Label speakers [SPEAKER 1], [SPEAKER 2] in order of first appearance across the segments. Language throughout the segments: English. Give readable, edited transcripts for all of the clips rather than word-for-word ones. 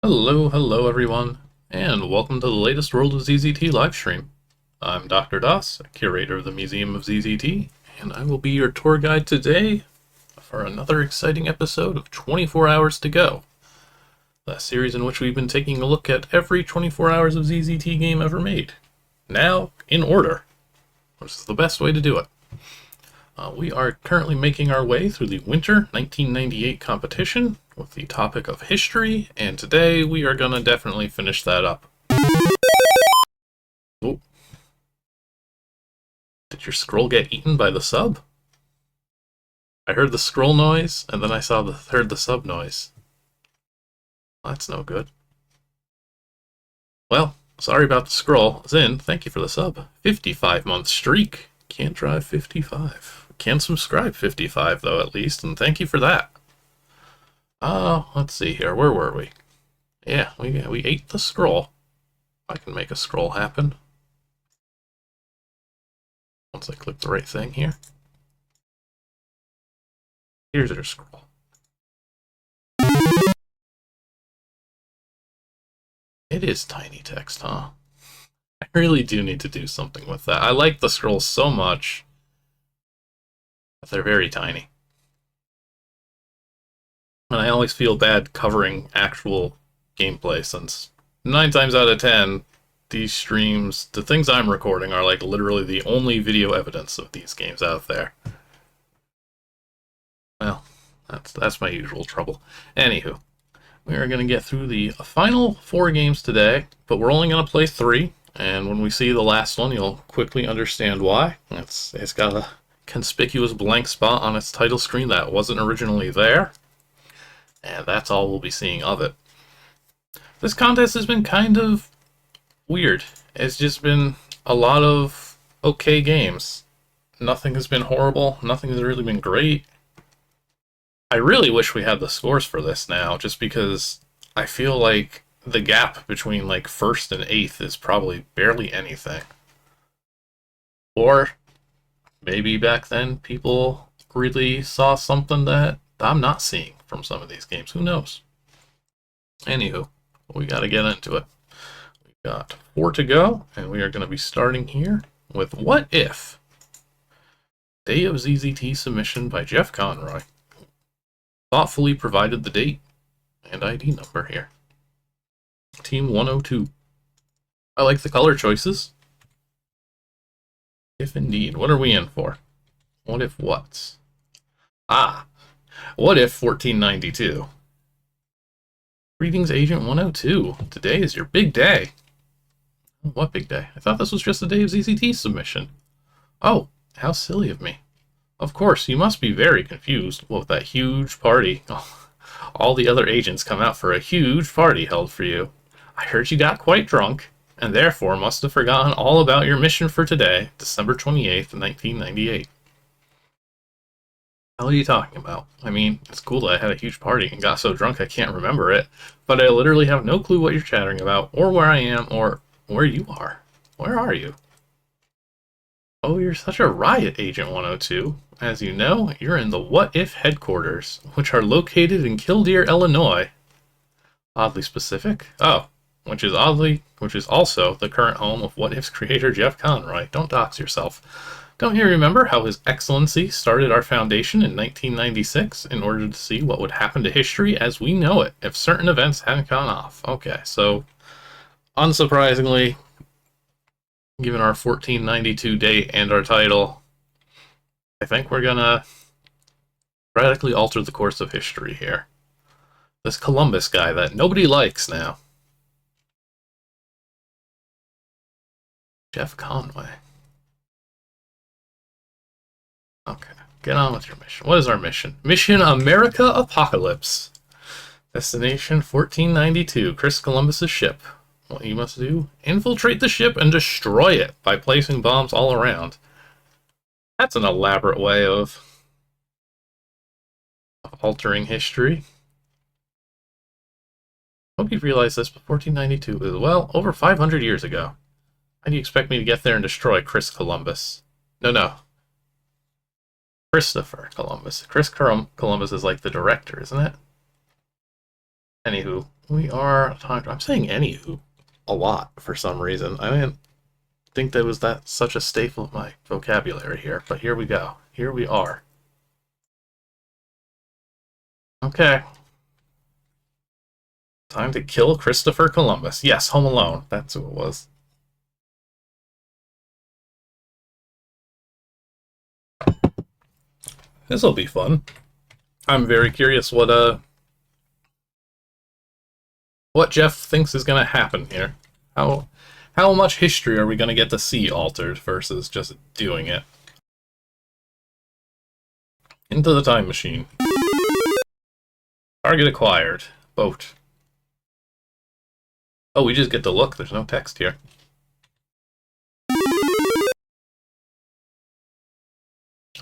[SPEAKER 1] Hello everyone, and welcome to the latest World of ZZT livestream. I'm Dr. Das, curator of the Museum of ZZT, and I will be your tour guide today for another exciting episode of 24 Hours to Go, the series in which we've been taking a look at every 24 hours of ZZT game ever made. Now, in order, which is the best way to do it. We are currently making our way through the Winter 1998 competition with the topic of history, and today we are going to definitely finish that up. Oh. Did your scroll get eaten by the sub? I heard the scroll noise, and then I heard the sub noise. That's no good. Well, sorry about the scroll. Zin, thank you for the sub. 55-month streak. Can't drive 55. Can subscribe 55 though, at least, and thank you for that. Let's see here. Where were we? Yeah, we ate the scroll. I can make a scroll happen. Once I click the right thing here. Here's our scroll. It is tiny text, huh? I really do need to do something with that. I like the scrolls so much. But they're very tiny. And I always feel bad covering actual gameplay, since 9 times out of 10, these streams, the things I'm recording, are like literally the only video evidence of these games out there. Well, that's my usual trouble. Anywho, we are going to get through the final 4 games today, but we're only going to play 3, and when we see the last one, you'll quickly understand why. It's got a conspicuous blank spot on its title screen that wasn't originally there, and that's all we'll be seeing of it. This contest has been kind of weird. It's just been a lot of okay games. Nothing has been horrible, nothing has really been great. I really wish we had the scores for this now, just because I feel like the gap between like 1st and 8th is probably barely anything. Or maybe back then people really saw something that I'm not seeing from some of these games. Who knows? Anywho, we got to get into it. We've got 4 to go, and we are going to be starting here with What If? Day of ZZT submission by Jeff Conroy. Thoughtfully provided the date and ID number here. Team 102. I like the color choices. If indeed. What are we in for? What if what? What if 1492? Greetings, Agent 102. Today is your big day. What big day? I thought this was just a day of ZZT submission. Oh, how silly of me. Of course, you must be very confused. What with that huge party? Oh, all the other agents come out for a huge party held for you. I heard you got quite drunk, and therefore must have forgotten all about your mission for today, December 28th, 1998. What are you talking about? I mean, it's cool that I had a huge party and got so drunk I can't remember it, but I literally have no clue what you're chattering about, or where I am, or where you are. Where are you? Oh, you're such a riot, Agent 102. As you know, you're in the What If headquarters, which are located in Killdeer, Illinois. Oddly specific. Oh, which is also the current home of What If's creator Jeff Conroy. Don't dox yourself. Don't you remember how His Excellency started our foundation in 1996 in order to see what would happen to history as we know it if certain events hadn't gone off? Okay, so unsurprisingly, given our 1492 date and our title, I think we're gonna radically alter the course of history here. This Columbus guy that nobody likes now. Jeff Conway. Okay, get on with your mission. What is our mission? Mission America Apocalypse. Destination 1492, Chris Columbus's ship. What you must do? Infiltrate the ship and destroy it by placing bombs all around. That's an elaborate way of altering history. Hope you realize this, but 1492 is, well, over 500 years ago. How do you expect me to get there and destroy Chris Columbus? No. Christopher Columbus. Columbus is like the director, isn't it? Anywho, we are talking. I'm saying anywho a lot for some reason. I didn't think that was such a staple of my vocabulary here, but here we go. Here we are. Okay. Time to kill Christopher Columbus. Yes, Home Alone. That's who it was. This'll be fun. I'm very curious what Jeff thinks is gonna happen here. How much history are we gonna get to see altered versus just doing it? Into the time machine. Target acquired. Boat. Oh, we just get to look. There's no text here.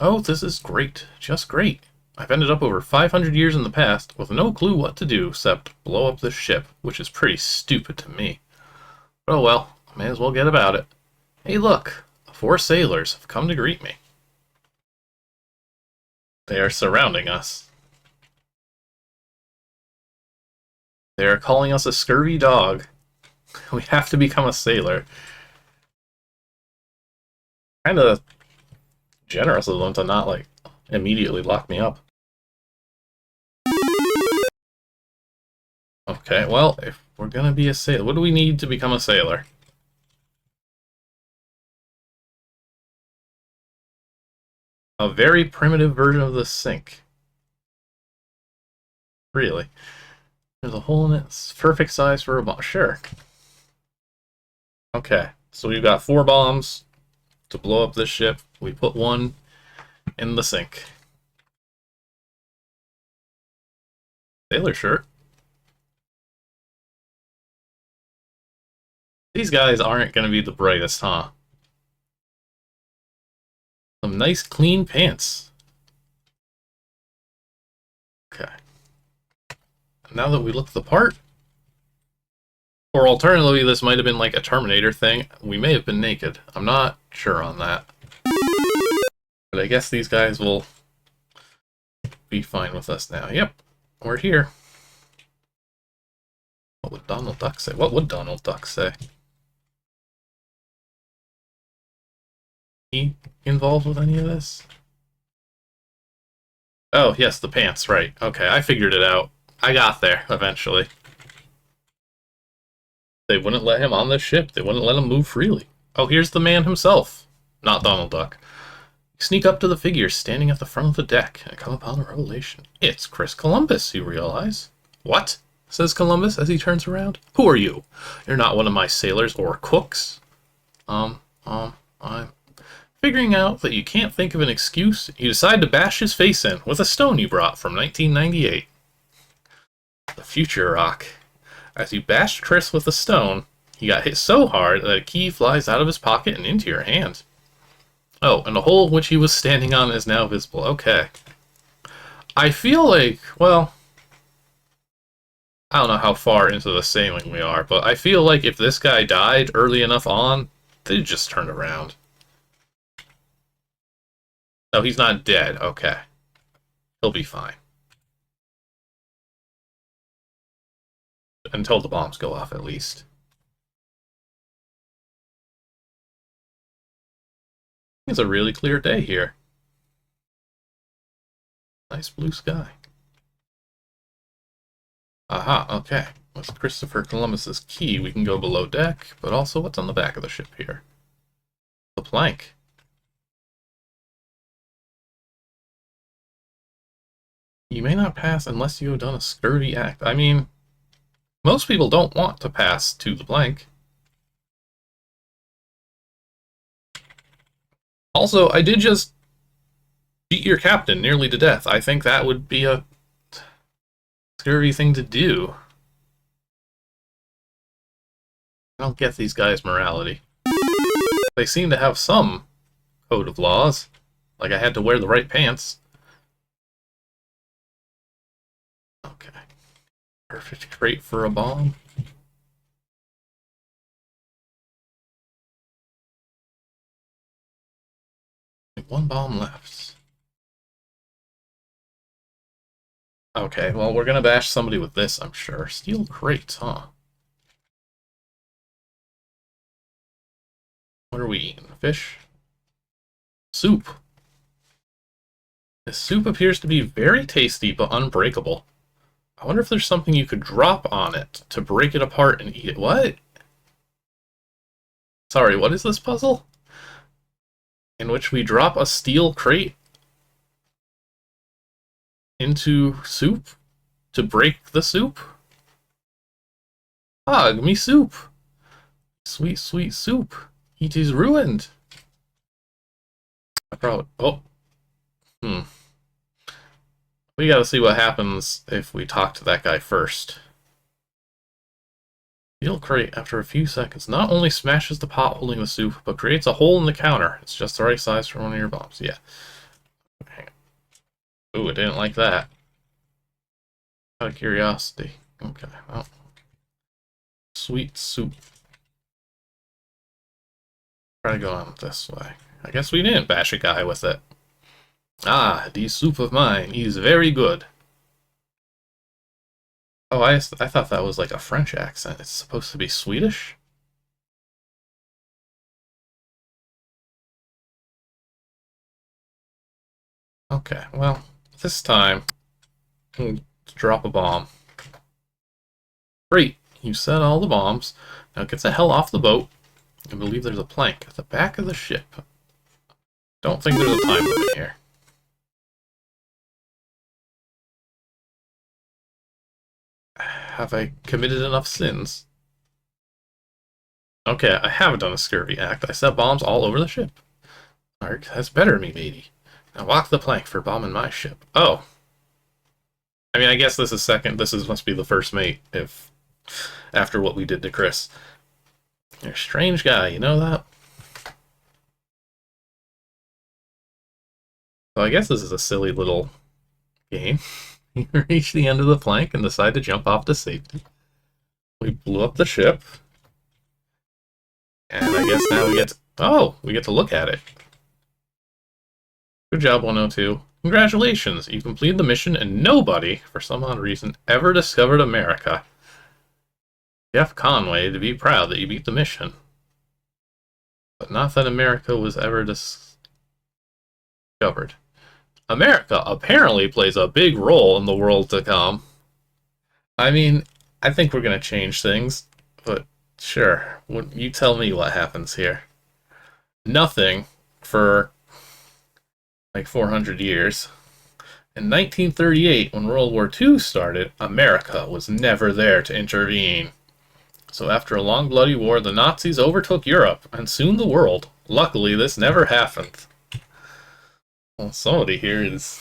[SPEAKER 1] Oh, this is great. Just great. I've ended up over 500 years in the past with no clue what to do except blow up this ship, which is pretty stupid to me. But oh well, may as well get about it. Hey look, 4 sailors have come to greet me. They are surrounding us. They are calling us a scurvy dog. We have to become a sailor. Kinda generous of them to not, like, immediately lock me up. Okay, well, if we're gonna be a sailor, what do we need to become a sailor? A very primitive version of the sink. Really? There's a hole in it. It's perfect size for a bomb. Sure. Okay, so we've got 4 bombs to blow up this ship. We put one in the sink. Sailor shirt. These guys aren't going to be the brightest, huh? Some nice clean pants. Okay. Now that we look the part, or alternatively, this might have been like a Terminator thing. We may have been naked. I'm not sure on that. But I guess these guys will be fine with us now. Yep, we're here. What would Donald Duck say? What would Donald Duck say? He involved with any of this? Oh, yes, the pants, right. Okay, I figured it out. I got there, eventually. They wouldn't let him on this ship. They wouldn't let him move freely. Oh, here's the man himself. Not Donald Duck. You sneak up to the figure standing at the front of the deck and come upon a revelation. It's Chris Columbus, you realize. What? Says Columbus as he turns around. Who are you? You're not one of my sailors or cooks. I'm figuring out that you can't think of an excuse. You decide to bash his face in with a stone you brought from 1998. The future rock. As you bashed Chris with the stone, he got hit so hard that a key flies out of his pocket and into your hand. Oh, and the hole which he was standing on is now visible. Okay. I feel like, well, I don't know how far into the sailing we are, but I feel like if this guy died early enough on, they'd just turn around. No, he's not dead. Okay. He'll be fine. Until the bombs go off, at least. It's a really clear day here. Nice blue sky. Aha, okay. With Christopher Columbus's key, we can go below deck, but also what's on the back of the ship here? The plank. You may not pass unless you have done a scurvy act. I mean, most people don't want to pass to the plank. Also, I did just beat your captain nearly to death. I think that would be a scurvy thing to do. I don't get these guys' morality. They seem to have some code of laws. Like I had to wear the right pants. Okay. Perfect crate for a bomb. One bomb left. Okay, well, we're gonna bash somebody with this, I'm sure. Steel crate, huh? What are we eating? Fish? Soup. This soup appears to be very tasty, but unbreakable. I wonder if there's something you could drop on it to break it apart and eat it. What? Sorry, what is this puzzle? In which we drop a steel crate into soup to break the soup? Ah, me soup. Sweet, sweet soup. It is ruined. I probably... Oh. We gotta see what happens if we talk to that guy first. Steel crate, after a few seconds, not only smashes the pot holding the soup, but creates a hole in the counter. It's just the right size for one of your bombs. Yeah. Hang on. Ooh, I didn't like that. Out of curiosity. Okay, well. Sweet soup. Try to go on this way. I guess we didn't bash a guy with it. Ah, the soup of mine is very good. Oh, I thought that was like a French accent. It's supposed to be Swedish? Okay, well, this time, drop a bomb. Great, you set all the bombs. Now get the hell off the boat. I believe there's a plank at the back of the ship. Don't think there's a time limit here. Have I committed enough sins? Okay, I haven't done a scurvy act. I set bombs all over the ship. Alright, that's better me, matey. Now walk the plank for bombing my ship. Oh. I mean, I guess this is second. Must be the first mate, if... after what we did to Chris. You're a strange guy, you know that? So I guess this is a silly little game. You reach the end of the plank and decide to jump off to safety. We blew up the ship. And I guess now we get to... Oh! We get to look at it. Good job, 102. Congratulations! You completed the mission and nobody, for some odd reason, ever discovered America. Jeff Conway to be proud that you beat the mission. But not that America was ever discovered. America apparently plays a big role in the world to come. I mean, I think we're going to change things, but sure. You tell me what happens here. Nothing for like 400 years. In 1938, when World War II started, America was never there to intervene. So after a long bloody war, the Nazis overtook Europe, and soon the world. Luckily, this never happened. Well, somebody here is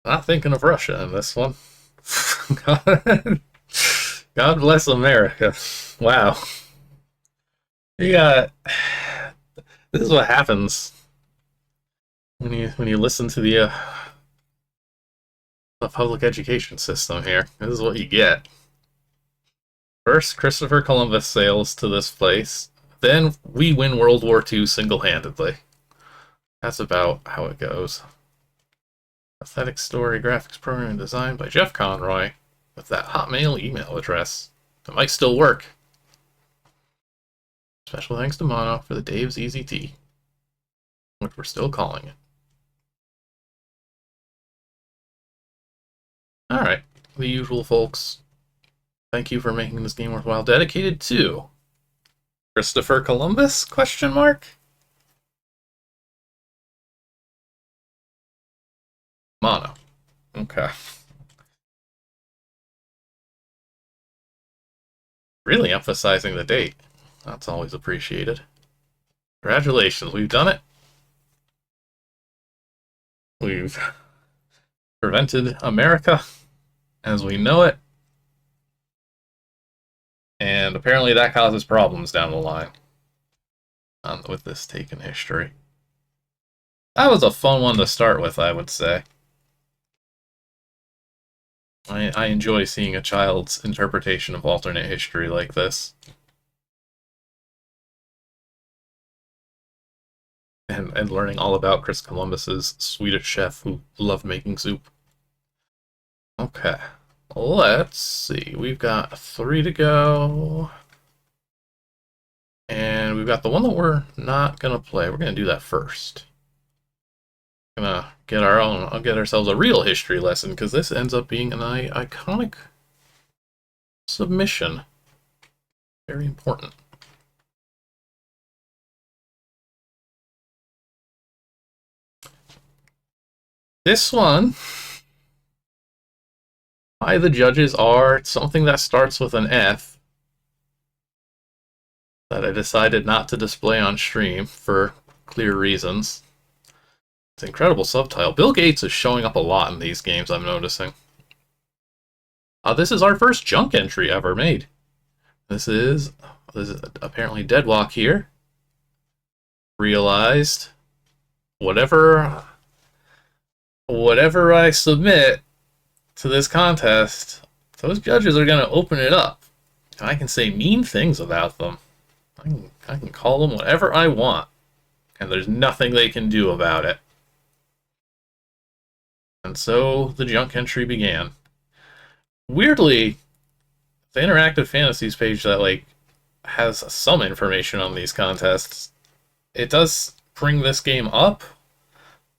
[SPEAKER 1] not thinking of Russia in this one. God bless America. Wow. You got... This is what happens when you listen to the public education system here. This is what you get. First, Christopher Columbus sails to this place. Then we win World War II single-handedly. That's about how it goes. Aesthetic story, graphics program designed by Jeff Conroy with that Hotmail email address. It might still work. Special thanks to Mono for the Dave's ZZT, which we're still calling it. Alright, the usual folks. Thank you for making this game worthwhile. Dedicated to Christopher Columbus? Question mark? Mono. Okay. Really emphasizing the date. That's always appreciated. Congratulations, we've done it. We've prevented America as we know it. And apparently that causes problems down the line with this take in history. That was a fun one to start with, I would say. I enjoy seeing a child's interpretation of alternate history like this. and learning all about Chris Columbus's Swedish chef who loved making soup. Okay, let's see. We've got 3 to go. And we've got the one that we're not going to play. We're going to do that first. Gonna get I'll get ourselves a real history lesson, because this ends up being an iconic submission. Very important. This one, by the judges, are something that starts with an F that I decided not to display on stream for clear reasons. It's an incredible subtitle. Bill Gates is showing up a lot in these games, I'm noticing. This is our first junk entry ever made. This is apparently Deadwok here. Realized whatever I submit to this contest, those judges are going to open it up. And I can say mean things about them. I can call them whatever I want. And there's nothing they can do about it. And so the junk entry began. Weirdly, the Interactive Fantasies page that, like, has some information on these contests, it does bring this game up,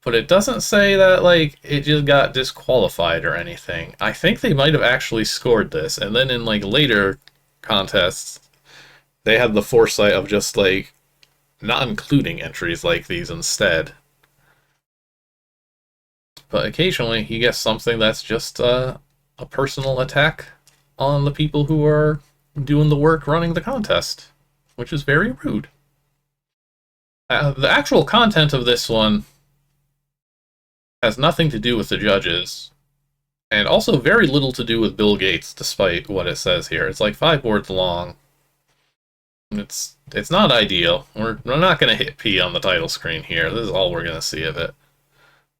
[SPEAKER 1] but it doesn't say that, like, it just got disqualified or anything. I think they might have actually scored this, and then in, like, later contests, they had the foresight of just, like, not including entries like these instead. But occasionally, you get something that's just a personal attack on the people who are doing the work running the contest, which is very rude. The actual content of this one has nothing to do with the judges, and also very little to do with Bill Gates, despite what it says here. It's like 5 words long. It's not ideal. We're not going to hit P on the title screen here. This is all we're going to see of it.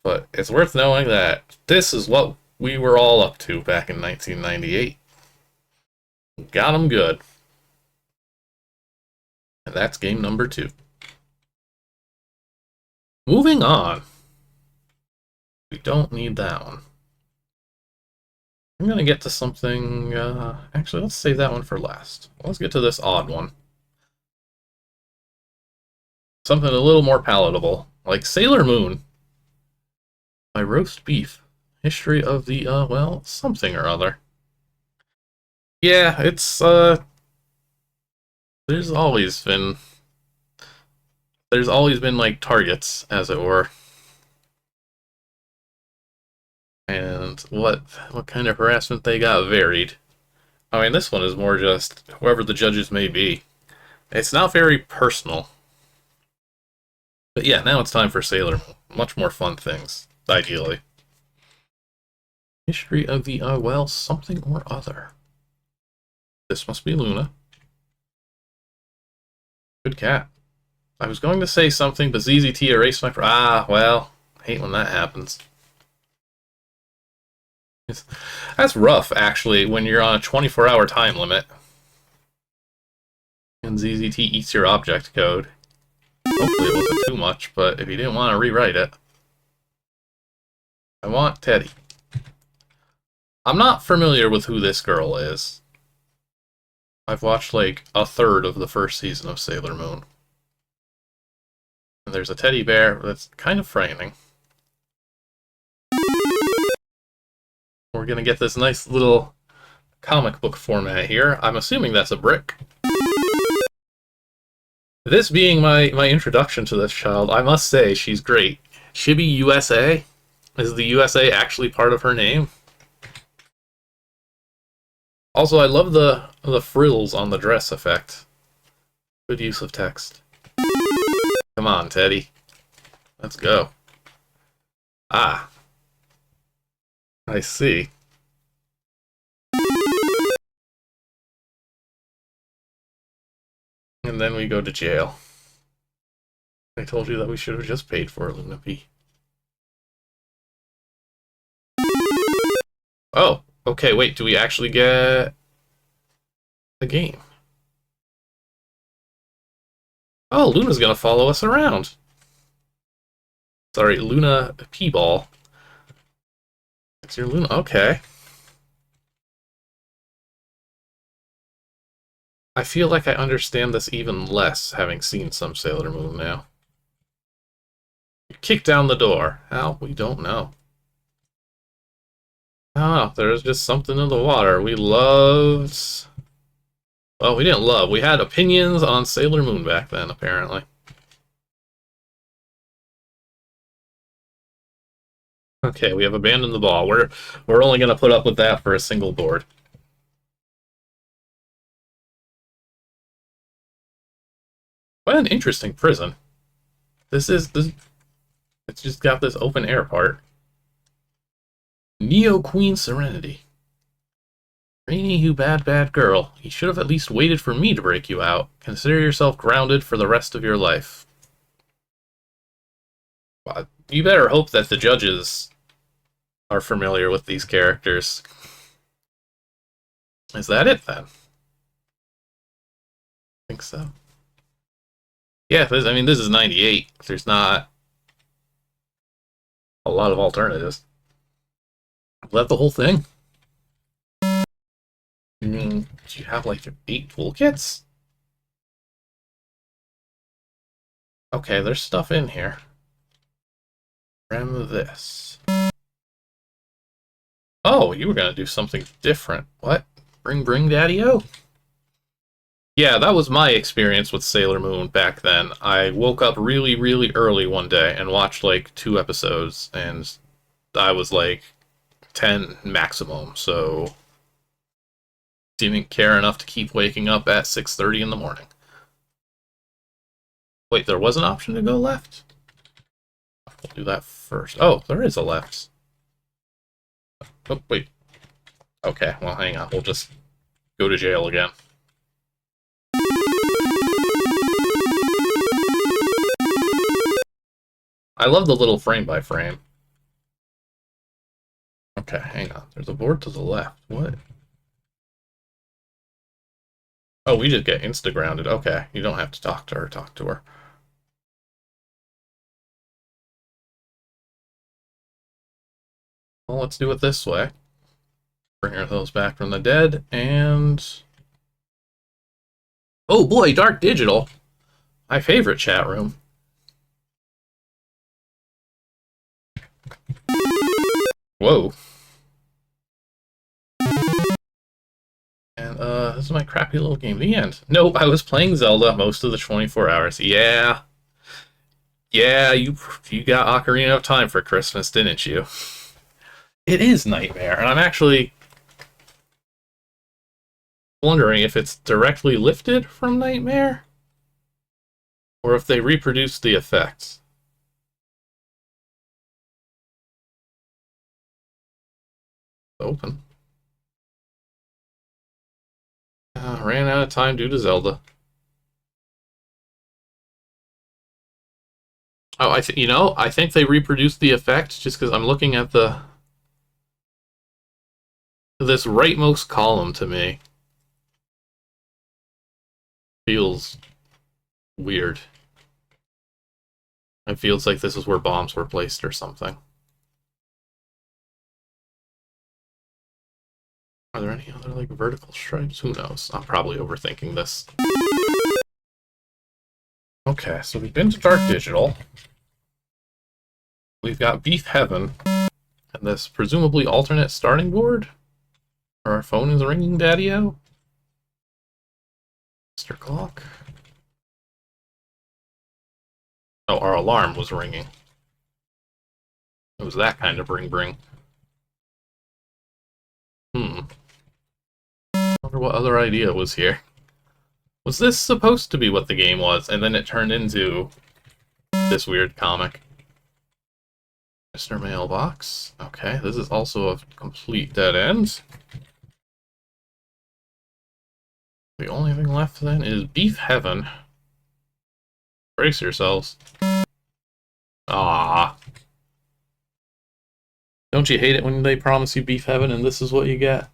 [SPEAKER 1] But it's worth knowing that this is what we were all up to back in 1998. Got them good. And that's game number 2. Moving on. We don't need that one. I'm going to get to something... actually, let's save that one for last. Let's get to this odd one. Something a little more palatable, like Sailor Moon by Roastbeef. History of the, well, something or other. Yeah, it's, there's always been, like, targets, as it were. And what kind of harassment they got varied. I mean, this one is more just whoever the judges may be. It's not very personal. But yeah, now it's time for Sailor Moon. Much more fun things, ideally. History of the, well, something or other. This must be Luna. Good cat. I was going to say something, but ZZT erased my... well, hate when that happens. That's rough, actually, when you're on a 24-hour time limit. And ZZT eats your object code. Hopefully it wasn't too much, but if you didn't want to rewrite it... I want Teddy. I'm not familiar with who this girl is. I've watched like a third of the first season of Sailor Moon. And there's a teddy bear that's kind of frightening. We're gonna get this nice little comic book format here. I'm assuming that's a brick. This being my introduction to this child, I must say she's great. Chibi USA? Is the USA actually part of her name? Also, I love the frills on the dress effect. Good use of text. Come on, Teddy. Let's go. Ah. I see. And then we go to jail. I told you that we should have just paid for it, Luna P. Oh, okay, wait, do we actually get the game? Oh, Luna's gonna follow us around. Sorry, Luna P-Ball. It's your Luna. Okay. I feel like I understand this even less, having seen some Sailor Moon now. Kick down the door. How? We don't know. Oh, there's just something in the water. We loved... Well, we didn't love. We had opinions on Sailor Moon back then, apparently. Okay, we have abandoned the ball. We're only going to put up with that for a single board. What an interesting prison. This. It's just got this open air part. Neo Queen Serenity. Rainy, you bad girl. You should have at least waited for me to break you out. Consider yourself grounded for the rest of your life. Well, you better hope that the judges are familiar with these characters. Is that it, then? I think so. Yeah, I mean, this is 98. There's not a lot of alternatives. Is that the whole thing? I mean, do you have, like, 8 toolkits? Okay, there's stuff in here. Ram this. Oh, you were gonna do something different. What? Bring Daddy-O? Yeah, that was my experience with Sailor Moon back then. I woke up really early one day and watched, like, 2 episodes, and I was, like, 10 maximum, so... didn't care enough to keep waking up at 6:30 in the morning. Wait, there was an option to go left? We'll do that first. Oh, there is a left. Oh, wait. Okay, well, hang on. We'll just go to jail again. I love the little frame-by-frame. Okay, hang on. There's a board to the left. What? Oh, we just get insta-grounded. Okay, you don't have to talk to her. Talk to her. Well, let's do it this way. Bring ourselves back from the dead, and... oh boy, Dark Digital! My favorite chat room. Whoa. And, this is my crappy little game. The end. Nope, I was playing Zelda most of the 24 hours. Yeah. Yeah, you got Ocarina of Time for Christmas, didn't you? It is Nightmare, and I'm actually wondering if it's directly lifted from Nightmare, or if they reproduced the effects. Open. Ran out of time due to Zelda. Oh, I think they reproduced the effect just because I'm looking at this rightmost column to me. Feels weird. It feels like this is where bombs were placed or something. Are there any other, like, vertical stripes? Who knows? I'm probably overthinking this. Okay, so we've been to Dark Digital. We've got Beef Heaven, and this presumably alternate starting board? Or our phone is ringing, Daddy-O? Mr. Clock? Oh, our alarm was ringing. It was that kind of bring. I wonder what other idea was here. Was this supposed to be what the game was, and then it turned into this weird comic? Mr. Mailbox. Okay, this is also a complete dead end. The only thing left then is Beef Heaven. Brace yourselves. Ah. Don't you hate it when they promise you Beef Heaven and this is what you get?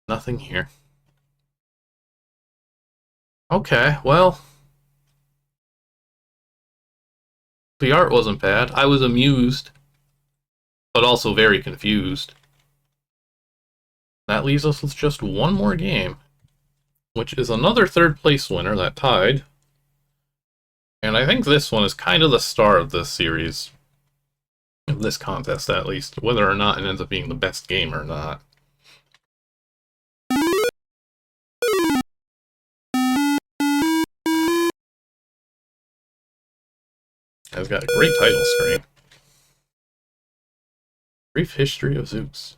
[SPEAKER 1] Nothing here. Okay, well, the art wasn't bad. I was amused, but also very confused. That leaves us with just one more game, which is another third place winner that tied. And I think this one is kind of the star of this series. Of this contest, at least. Whether or not it ends up being the best game or not. It's got a great title screen. Brief History of Zeux.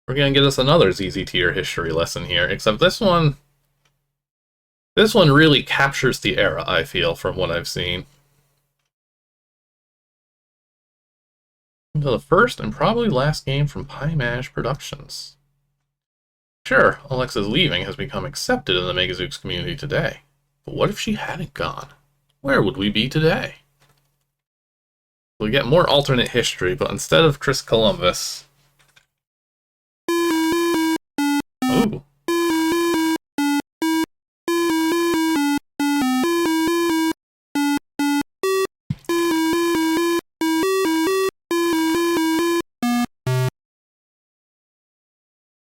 [SPEAKER 1] We're going to get us another ZZT history lesson here, except this one really captures the era, I feel, from what I've seen. The first and probably last game from piman Productions. Sure, Alexa's leaving has become accepted in the majiCk community today, but what if she hadn't gone? Where would we be today? We get more alternate history, but instead of Chris Columbus... Ooh.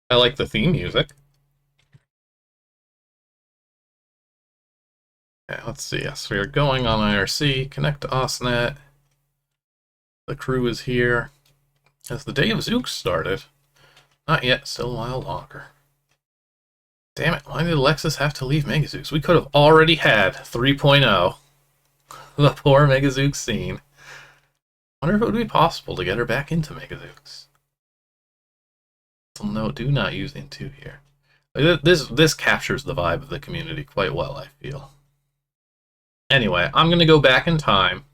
[SPEAKER 1] I like the theme music. Okay, let's see. Yes, we are going on IRC. Connect to OSNet. The crew is here. Has the day of Zeux started? Not yet, still a while longer. Damn it, why did Alexis have to leave majiCk? We could have already had 3.0. The poor majiCk scene. Wonder if it would be possible to get her back into majiCk. So no, do not use into here. This captures the vibe of the community quite well, I feel. Anyway, I'm going to go back in time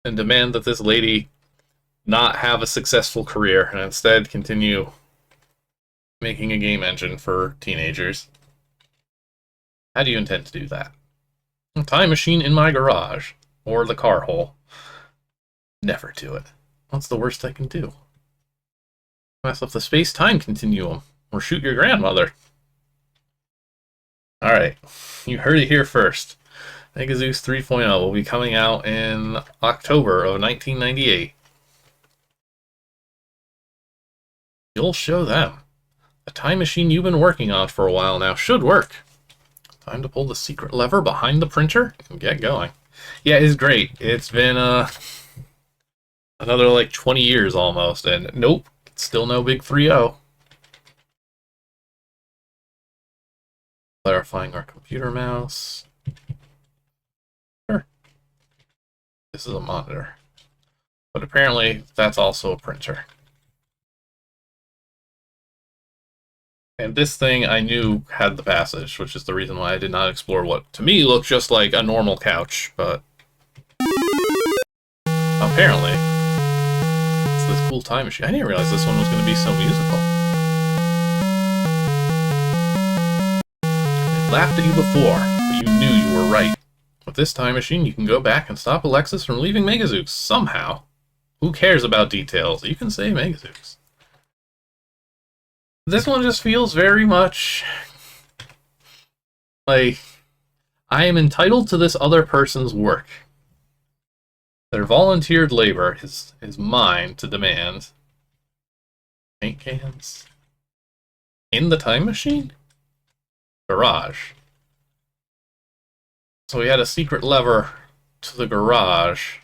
[SPEAKER 1] and demand that this lady not have a successful career and instead continue making a game engine for teenagers. How do you intend to do that? A time machine in my garage, or the car hole. Never do it. What's the worst I can do? Mess up the space-time continuum, or shoot your grandmother. Alright, you heard it here first. majiCk 3.0 will be coming out in October of 1998. You'll show them. The time machine you've been working on for a while now should work. Time to pull the secret lever behind the printer and get going. Yeah, it's great. It's been another like 20 years almost, and nope, still no big 3.0. Clarifying our computer mouse. Sure. This is a monitor. But apparently that's also a printer. And this thing I knew had the passage, which is the reason why I did not explore what to me looked just like a normal couch, but apparently it's this cool time machine. I didn't realize this one was going to be so musical. It laughed at you before, but you knew you were right. With this time machine, you can go back and stop Alexis from leaving majiCk somehow. Who cares about details? You can save majiCk. This one just feels very much like I am entitled to this other person's work. Their volunteered labor is mine to demand. Paint cans? In the time machine? Garage. So we had a secret lever to the garage.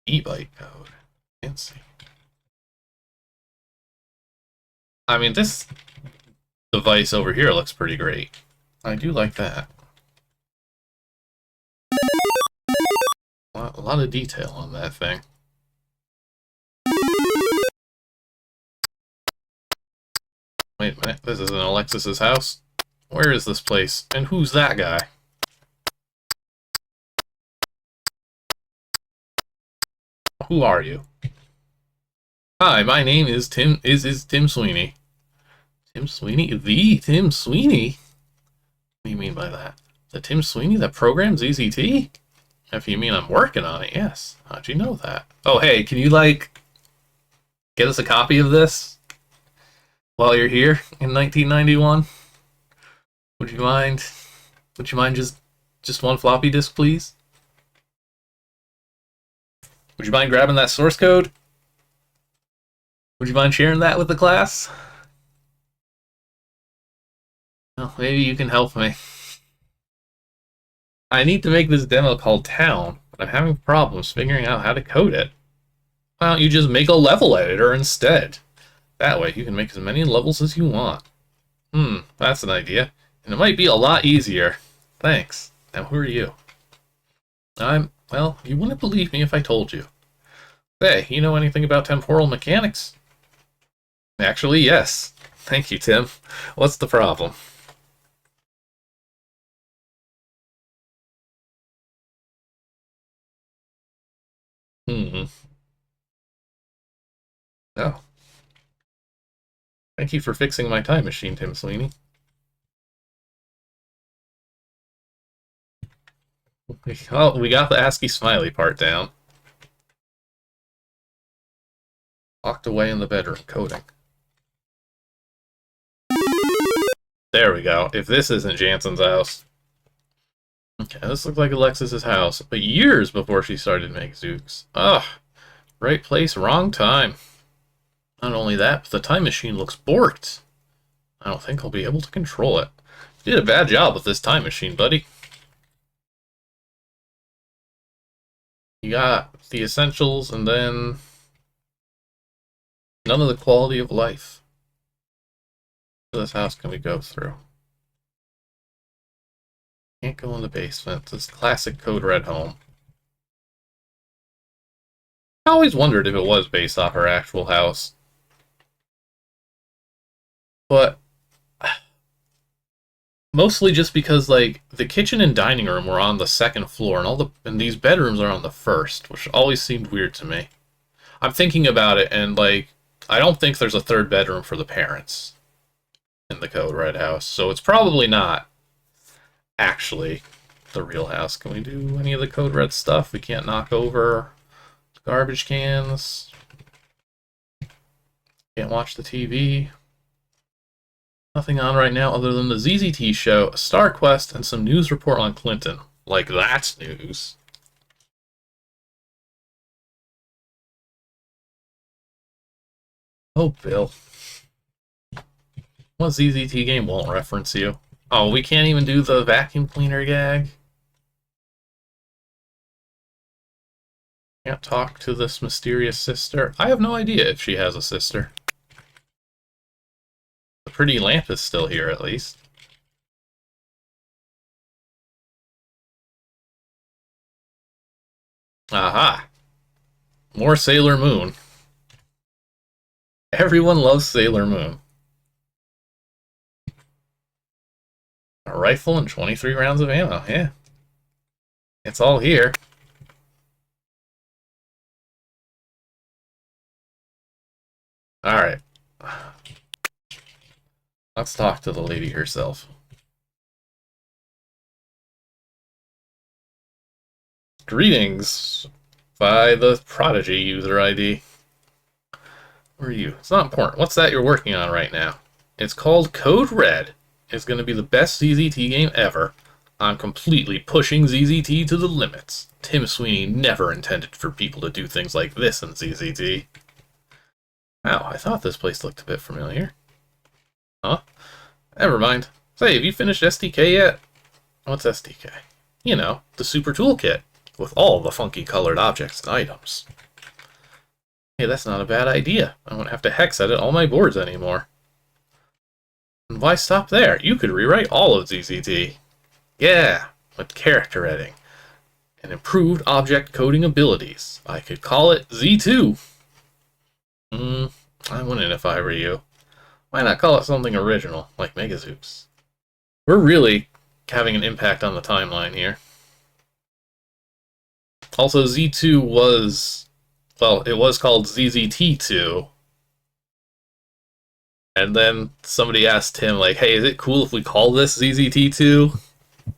[SPEAKER 1] E-byte code. Fancy. I mean, this device over here looks pretty great. I do like that. A lot of detail on that thing. Wait a minute, this isn't Alexis's house? Where is this place? And who's that guy? Who are you? Hi, my name is Tim Sweeney. Tim Sweeney? The Tim Sweeney? What do you mean by that? The Tim Sweeney that programs ZZT? If you mean I'm working on it, yes. How'd you know that? Oh, hey, can you, like, get us a copy of this? while you're here in 1991, would you mind? Would you mind just one floppy disk, please? Would you mind grabbing that source code? Would you mind sharing that with the class? Well, maybe you can help me. I need to make this demo called Town, but I'm having problems figuring out how to code it. Why don't you just make a level editor instead? That way you can make as many levels as you want. That's an idea. And it might be a lot easier. Thanks. Now who are you? Well, you wouldn't believe me if I told you. Hey, you know anything about temporal mechanics? Actually, yes. Thank you, Tim. What's the problem? Oh. Thank you for fixing my time machine, Tim Sweeney. Oh, we got the ASCII smiley part down. Locked away in the bedroom, coding. There we go. If this isn't Jansen's house. Okay, this looks like Alexis's house, but years before she started making Zeux. Ugh. Right place, wrong time. Not only that, but the time machine looks borked. I don't think I'll be able to control it. You did a bad job with this time machine, buddy. You got the essentials, and then none of the quality of life. So this house can we go through? Can't go in the basement. This classic Code Red home. I always wondered if it was based off her actual house. But mostly just because, like, the kitchen and dining room were on the second floor, and these bedrooms are on the first, which always seemed weird to me. I'm thinking about it, and, like, I don't think there's a third bedroom for the parents in the Code Red house, so it's probably not actually the real house. Can we do any of the Code Red stuff? We can't knock over garbage cans. Can't watch the TV. Nothing on right now other than the ZZT show, a Star Quest, and some news report on Clinton. Like, that's news. Oh, Bill. What ZZT game won't reference you? Oh, we can't even do the vacuum cleaner gag? Can't talk to this mysterious sister. I have no idea if she has a sister. The pretty lamp is still here, at least. Aha! More Sailor Moon. Everyone loves Sailor Moon. A rifle and 23 rounds of ammo, yeah. It's all here. Alright. Let's talk to the lady herself. Greetings by the Prodigy user ID. Who are you? It's not important. What's that you're working on right now? It's called Code Red. It's going to be the best ZZT game ever. I'm completely pushing ZZT to the limits. Tim Sweeney never intended for people to do things like this in ZZT. Wow, I thought this place looked a bit familiar. Huh? Never mind. Say, have you finished SDK yet? What's SDK? You know, the super toolkit, with all the funky colored objects and items. Hey, that's not a bad idea. I won't have to hex edit all my boards anymore. And why stop there? You could rewrite all of ZZT. Yeah, with character editing and improved object coding abilities. I could call it Z2. I wouldn't if I were you. Why not call it something original, like majiCk? We're really having an impact on the timeline here. Also, Z2 was... well, it was called ZZT2. And then somebody asked him, like, hey, is it cool if we call this ZZT2?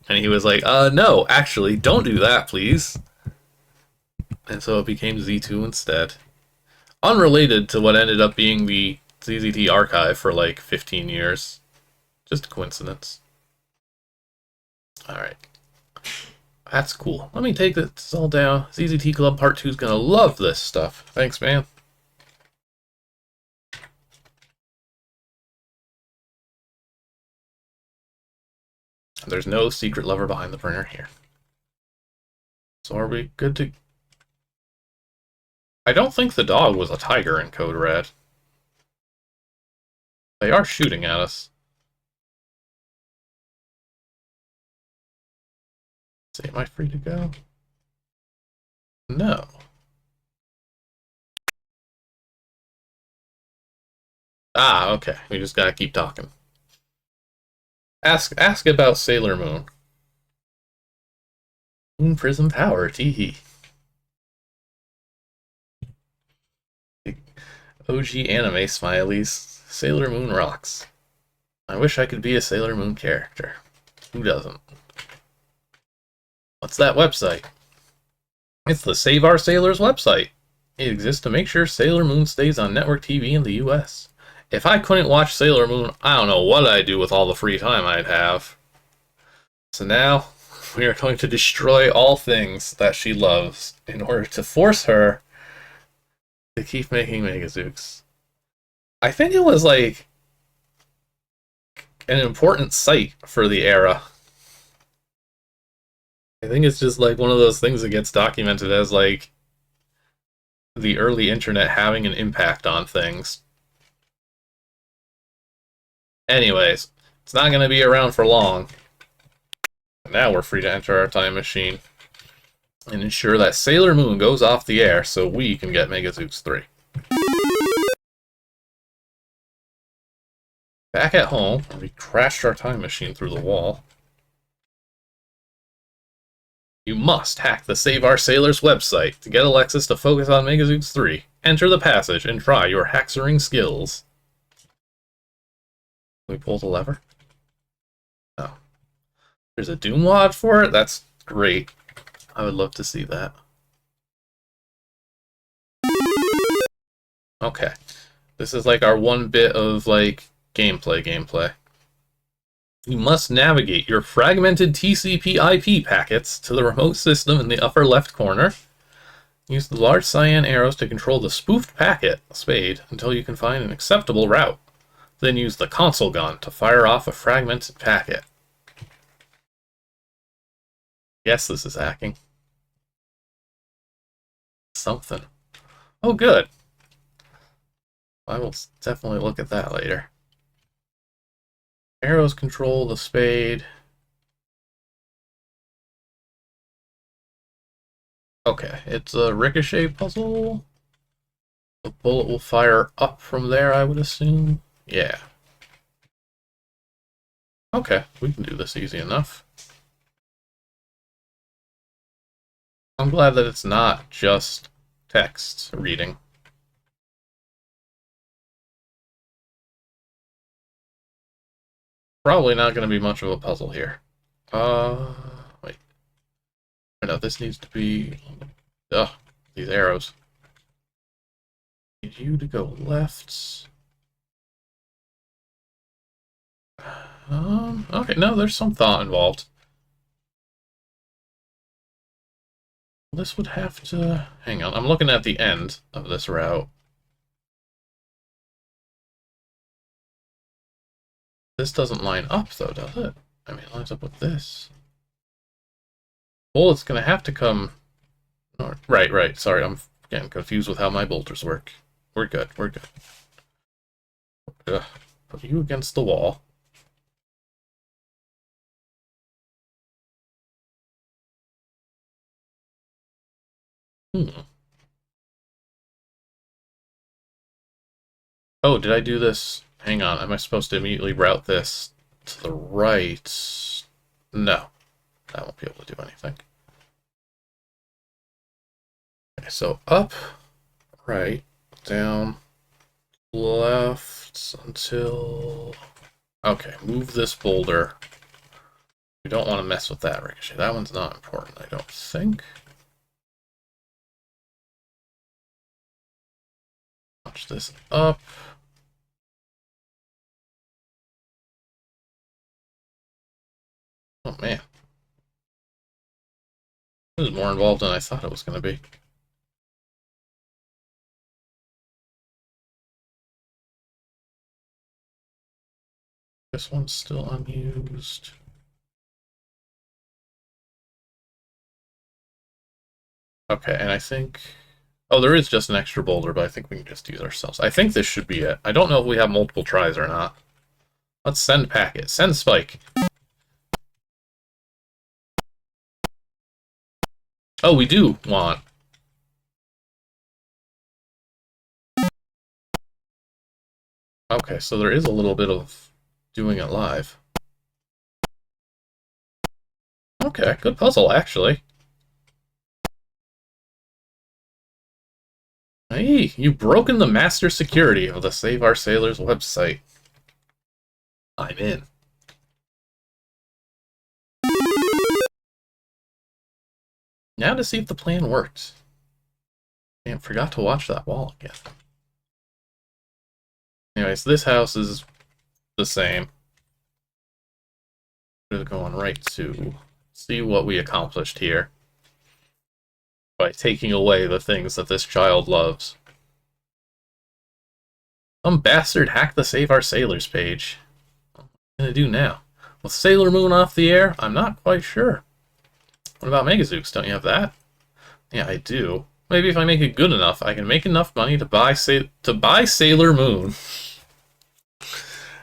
[SPEAKER 1] And he was like, no, actually, don't do that, please. And so it became Z2 instead. Unrelated to what ended up being the ZZT archive for like 15 years. Just a coincidence. Alright. That's cool. Let me take this all down. ZZT Club Part 2 is going to love this stuff. Thanks, man. There's no secret lover behind the printer here. So are we good to... I don't think the dog was a tiger in Code Red. They are shooting at us. Let's see, am I free to go? No. Ah, okay. We just gotta keep talking. Ask about Sailor Moon. Moon Prism Power, teehee. OG anime smileys. Sailor Moon rocks. I wish I could be a Sailor Moon character. Who doesn't? What's that website? It's the Save Our Sailors website. It exists to make sure Sailor Moon stays on network TV in the US. If I couldn't watch Sailor Moon, I don't know what I'd do with all the free time I'd have. So now, we are going to destroy all things that she loves in order to force her to keep making majiCks. I think it was like an important site for the era. I think it's just like one of those things that gets documented as like the early internet having an impact on things. Anyways, it's not going to be around for long. Now we're free to enter our time machine and ensure that Sailor Moon goes off the air so we can get majiCks 3. Back at home, we crashed our time machine through the wall. You must hack the Save Our Sailors website to get Alexis to focus on majiCks 3. Enter the passage and try your haxering skills. Can we pull the lever? Oh. There's a Doom Wad for it? That's great. I would love to see that. Okay. This is like our one bit of like gameplay. You must navigate your fragmented TCP/IP packets to the remote system in the upper left corner. Use the large cyan arrows to control the spoofed packet, spade, until you can find an acceptable route. Then use the console gun to fire off a fragmented packet. Yes, this is hacking. Something. Oh, good. I will definitely look at that later. Arrows control the spade. Okay, it's a ricochet puzzle. The bullet will fire up from there, I would assume. Yeah. Okay, we can do this easy enough. I'm glad that it's not just text reading. Probably not going to be much of a puzzle here. Wait. No, this needs to be... Ugh, these arrows. Need you to go left. Okay, no, there's some thought involved. This would have to... Hang on, I'm looking at the end of this route. This doesn't line up, though, does it? I mean, it lines up with this. Well, it's going to have to come... Oh, right. Sorry, I'm getting confused with how my bolters work. We're good. Ugh. Put you against the wall. Oh, did I do this? Hang on, am I supposed to immediately route this to the right? No, that won't be able to do anything. Okay, so up, right, down, left, until... Okay, move this boulder. We don't want to mess with that ricochet. That one's not important, I don't think. Launch this up. Oh man, this is more involved than I thought it was going to be. This one's still unused. Okay, and I think... Oh, there is just an extra boulder, but I think we can just use ourselves. I think this should be it. I don't know if we have multiple tries or not. Let's send packet. Send spike. Oh, we do want. Okay, so there is a little bit of doing it live. Okay, good puzzle, actually. Hey, you've broken the master security of the Save Our Sailors website. I'm in. Now to see if the plan worked. Damn, forgot to watch that wall again. Anyways, this house is the same. We're going right to see what we accomplished here by taking away the things that this child loves. Some bastard hacked the Save Our Sailors page. What am I gonna do now? With Sailor Moon off the air? I'm not quite sure. What about majiCk? Don't you have that? Yeah, I do. Maybe if I make it good enough, I can make enough money to buy Sailor Moon.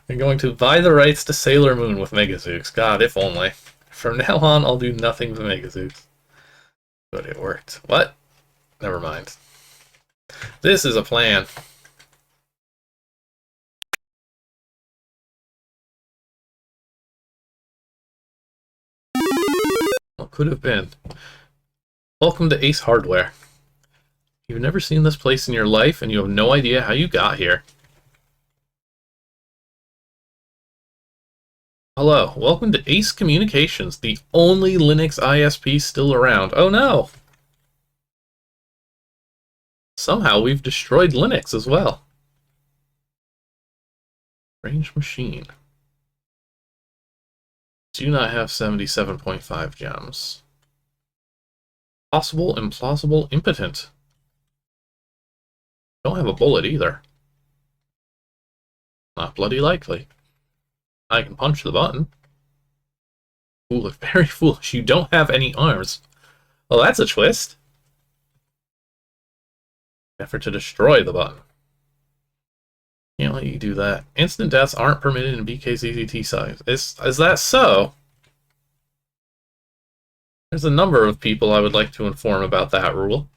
[SPEAKER 1] I'm going to buy the rights to Sailor Moon with majiCk. God, if only. From now on, I'll do nothing but majiCk. But it worked. What? Never mind. This is a plan. What could have been? Welcome to Ace Hardware. You've never seen this place in your life, and you have no idea how you got here. Hello, welcome to Ace Communications, the only Linux ISP still around. Oh no! Somehow we've destroyed Linux as well. Strange machine. Do not have 77.5 gems. Possible, implausible, impotent. Don't have a bullet either. Not bloody likely. I can punch the button. Foolish, very foolish. You don't have any arms. Well, that's a twist. Effort to destroy the button. Can't let you do that. Instant deaths aren't permitted in BK's ZZT size. Is that so? There's a number of people I would like to inform about that rule.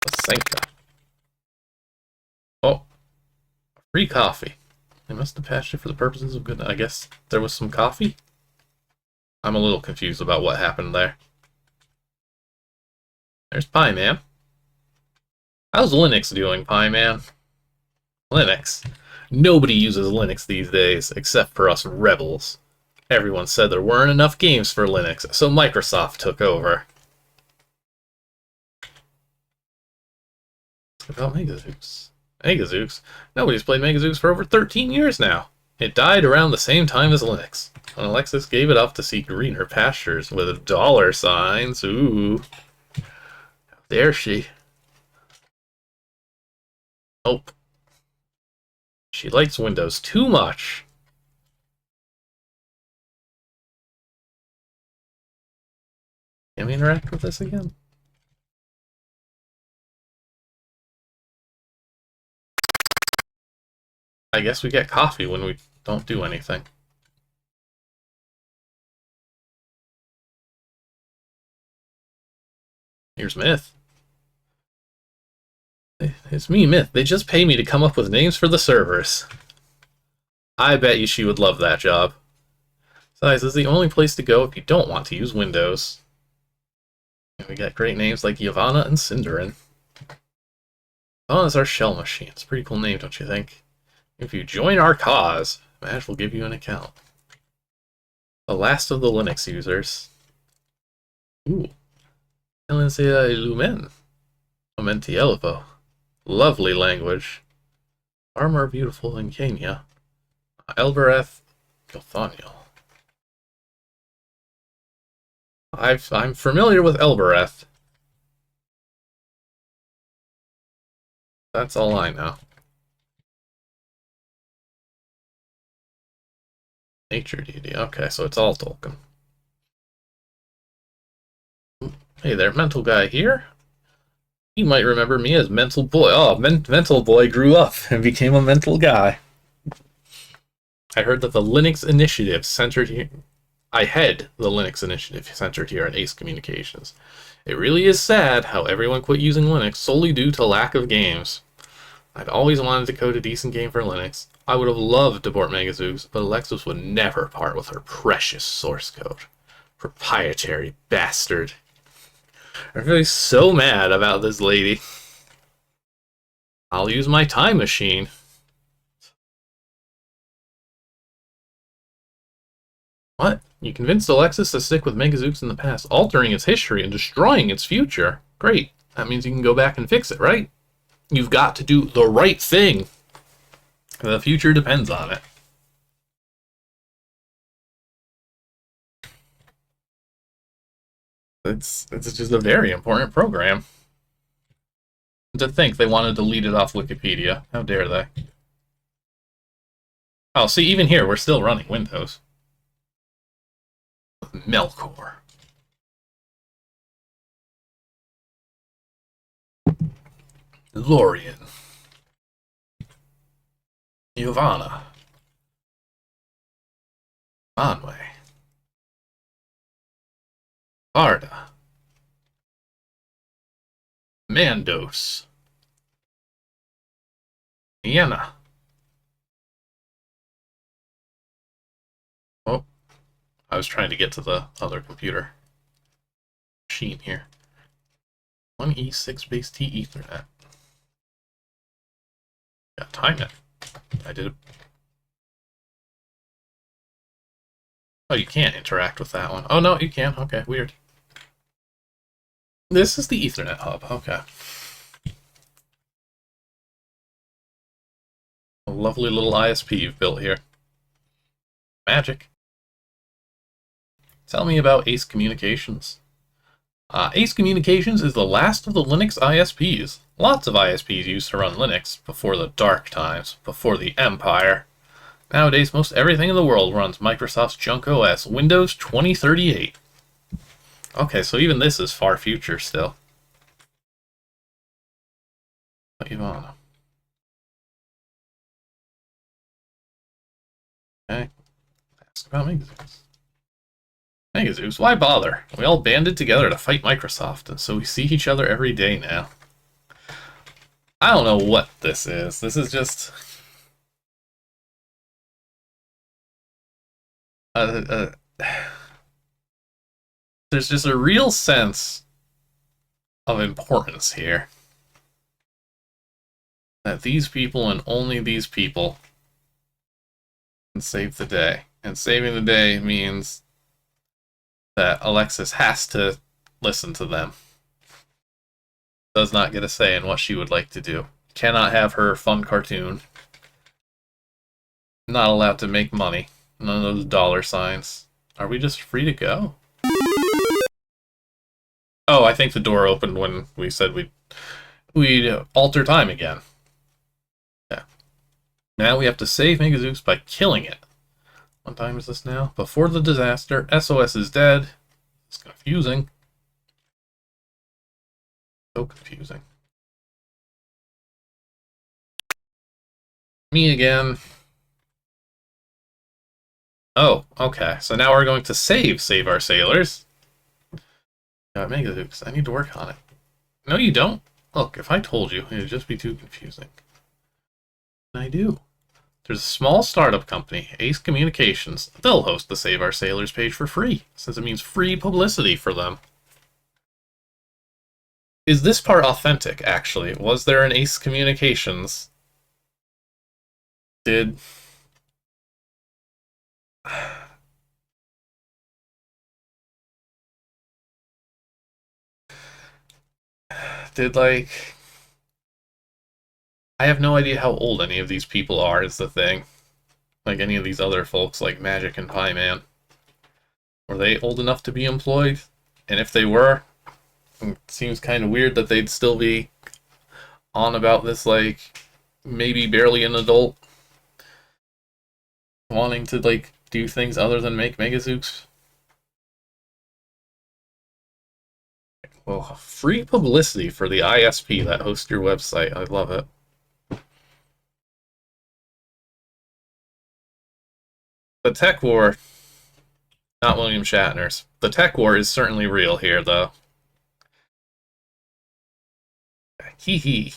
[SPEAKER 1] Senka. Oh. Free coffee. They must have patched it for the purposes of good. I guess there was some coffee? I'm a little confused about what happened there. There's Piman. How's Linux doing, Piman? Linux? Nobody uses Linux these days, except for us rebels. Everyone said there weren't enough games for Linux, so Microsoft took over. What about majiCk? majiCk? Nobody's played majiCk for over 13 years now. It died around the same time as Linux. When Alexis gave it up to seek greener pastures with dollar signs. Ooh. How dare she? Nope. She likes Windows too much. Can we interact with this again? I guess we get coffee when we don't do anything. Here's Myth. It's me, Myth. They just pay me to come up with names for the servers. I bet you she would love that job. Besides, this is the only place to go if you don't want to use Windows. And we got great names like Yavanna and Cinderin. Yavanna's our shell machine. It's a pretty cool name, don't you think? If you join our cause, Mash will give you an account. The last of the Linux users. Ooh. Elencia Lumen. Amentielevo. Lovely language. Far more beautiful than Kenya. Elbereth Gothaniel. I'm familiar with Elbereth. That's all I know. Nature deity. Okay, so it's all Tolkien. Hey there, mental guy here. You might remember me as Mental Boy. Oh, Mental Boy grew up and became a mental guy. I heard that the Linux Initiative centered here. I head the Linux Initiative centered here at Ace Communications. It really is sad how everyone quit using Linux solely due to lack of games. I'd always wanted to code a decent game for Linux. I would have loved to port majiCk, but Alexis would never part with her precious source code. Proprietary bastard. I'm really so mad about this lady. I'll use my time machine. What? You convinced Alexis to stick with majiCk in the past, altering its history and destroying its future. Great. That means you can go back and fix it, right? You've got to do the right thing. The future depends on it. It's just a very important program. To think they want to delete it off Wikipedia. How dare they? Oh, see, even here, we're still running Windows. Melkor. Lorien. Yavanna. Conway. Arda. Mandos. Vienna. Oh, I was trying to get to the other computer machine here. 1E6 base T Ethernet. Yeah, time it. I did it. Oh, you can't interact with that one. Oh, no, you can. Okay, weird. This is the Ethernet hub. Okay. A lovely little ISP you've built here. Magic. Tell me about Ace Communications. Ace Communications is the last of the Linux ISPs. Lots of ISPs used to run Linux before the dark times, before the Empire. Nowadays, most everything in the world runs Microsoft's junk OS, Windows 2038. Okay, so even this is far future still. Ivana. Okay. Ask about majiCk. majiCk, why bother? We all banded together to fight Microsoft, and so we see each other every day now. I don't know what this is. This is just... there's just a real sense of importance here. That these people and only these people can save the day. And saving the day means that Alexis has to listen to them. Does not get a say in what she would like to do. Cannot have her fun cartoon. Not allowed to make money. None of those dollar signs. Are we just free to go? Oh, I think the door opened when we said we'd alter time again. Yeah. Now we have to save majiCk by killing it. What time is this now? Before the disaster, SOS is dead. It's confusing. So confusing. Me again. Oh, okay. So now we're going to save our sailors. majiCk, I need to work on it. No, you don't. Look, if I told you, it would just be too confusing. I do. There's a small startup company, Ace Communications. They'll host the Save Our Sailors page for free, since it means free publicity for them. Is this part authentic, actually? Was there an Ace Communications? Did... like... I have no idea how old any of these people are, is the thing. like any of these other folks like majiCk and piman. Were they old enough to be employed? And if they were, it seems kind of weird that they'd still be on about this, like, maybe barely an adult wanting to, like, do things other than make majiCks. Well, free publicity for the ISP that hosts your website. I love it. The tech war, not William Shatner's. The tech war is certainly real here, though. Hee hee.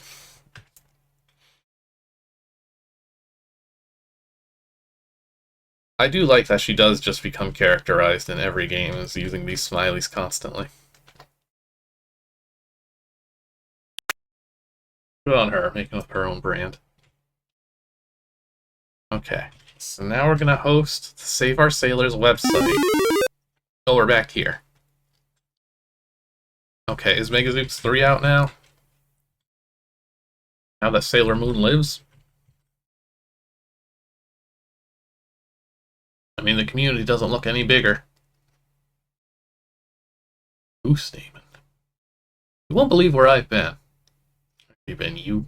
[SPEAKER 1] I do like that she does just become characterized in every game as using these smileys constantly. Good on her, making up her own brand. Okay, so now we're gonna host the Save Our Sailors website. Oh, we're back here. Okay, is majiCk 3 out now? Now that Sailor Moon lives? I mean, the community doesn't look any bigger. Goose Demon. You won't believe where I've been. You've been you.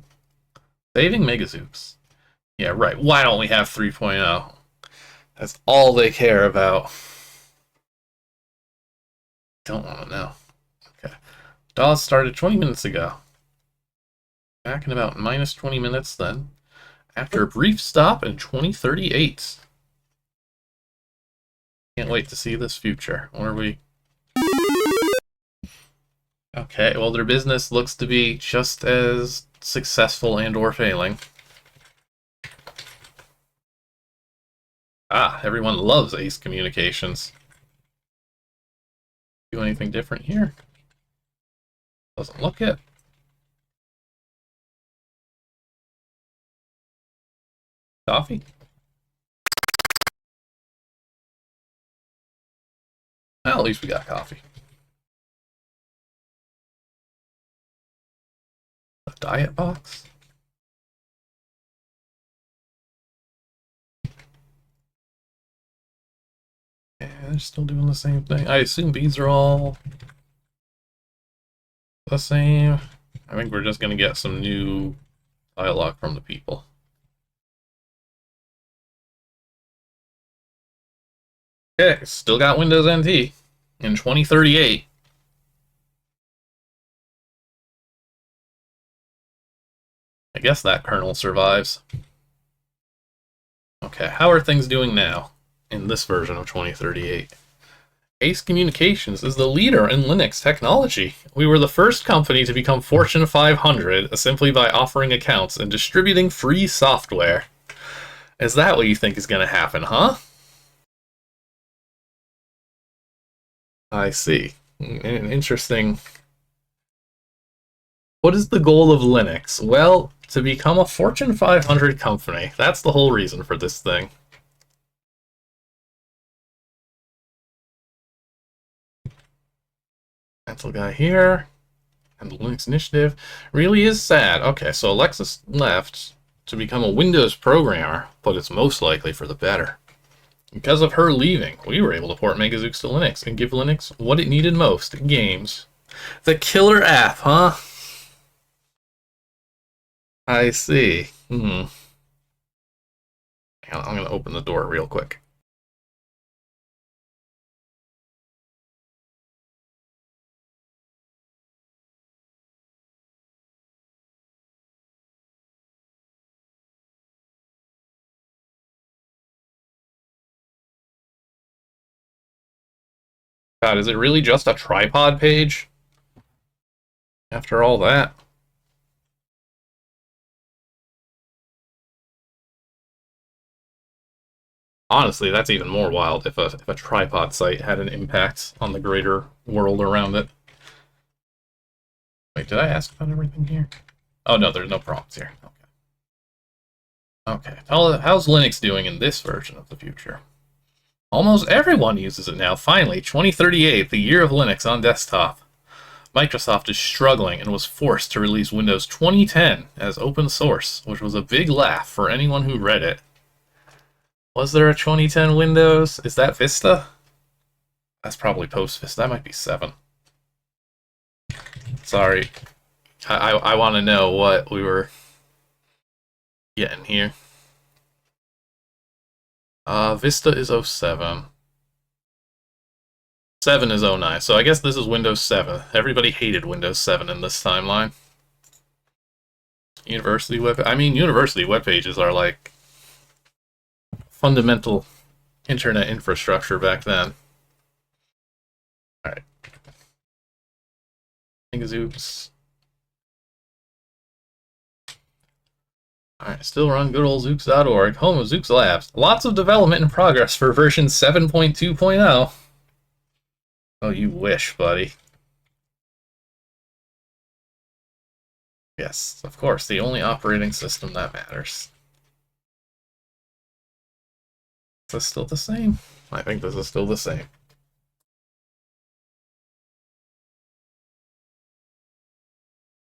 [SPEAKER 1] Saving majiCks. Yeah, right. Why don't we have 3.0? That's all they care about. Don't want to know. Okay. DAWs started 20 minutes ago. Back in about minus 20 minutes then. After a brief stop in 2038. Can't wait to see this future. What are we? Okay, well, their business looks to be just as successful and or failing. Ah, everyone loves Ace Communications. Do anything different here? Doesn't look it. Coffee? Well, at least we got coffee. A diet box? Yeah, they're still doing the same thing. I assume these are all the same. I think we're just going to get some new dialogue from the people. Okay, still got Windows NT in 2038. I guess that kernel survives. Okay, how are things doing now in this version of 2038? Ace Communications is the leader in Linux technology. We were the first company to become Fortune 500 simply by offering accounts and distributing free software. Is that what you think is going to happen, huh? I see. Interesting. What is the goal of Linux? Well, to become a Fortune 500 company. That's the whole reason for this thing. Pencil guy here. And the Linux initiative really is sad. Okay, so Alexis left to become a Windows programmer, but it's most likely for the better. Because of her leaving, we were able to port majiCks to Linux and give Linux what it needed most, games. The killer app, huh? I see. I'm going to open the door real quick. God, is it really just a tripod page? After all that? Honestly, that's even more wild if a tripod site had an impact on the greater world around it. Wait, did I ask about everything here? Oh no, there's no prompts here. Okay. How's Linux doing in this version of the future? Almost everyone uses it now, finally. 2038, the year of Linux on desktop. Microsoft is struggling and was forced to release Windows 2010 as open source, which was a big laugh for anyone who read it. Was there a 2010 Windows? Is that Vista? That's probably post Vista. That might be 7. Sorry. I want to know what we were getting here. Vista is 07. 7 is 09. So I guess this is Windows 7. Everybody hated Windows 7 in this timeline. University web pages are like fundamental internet infrastructure back then. Alright. Zooks. Alright, still run good old Zooks.org, home of Zooks Labs. Lots of development in progress for version 7.2.0. Oh, you wish, buddy. Yes, of course, the only operating system that matters. Is this still the same? I think this is still the same.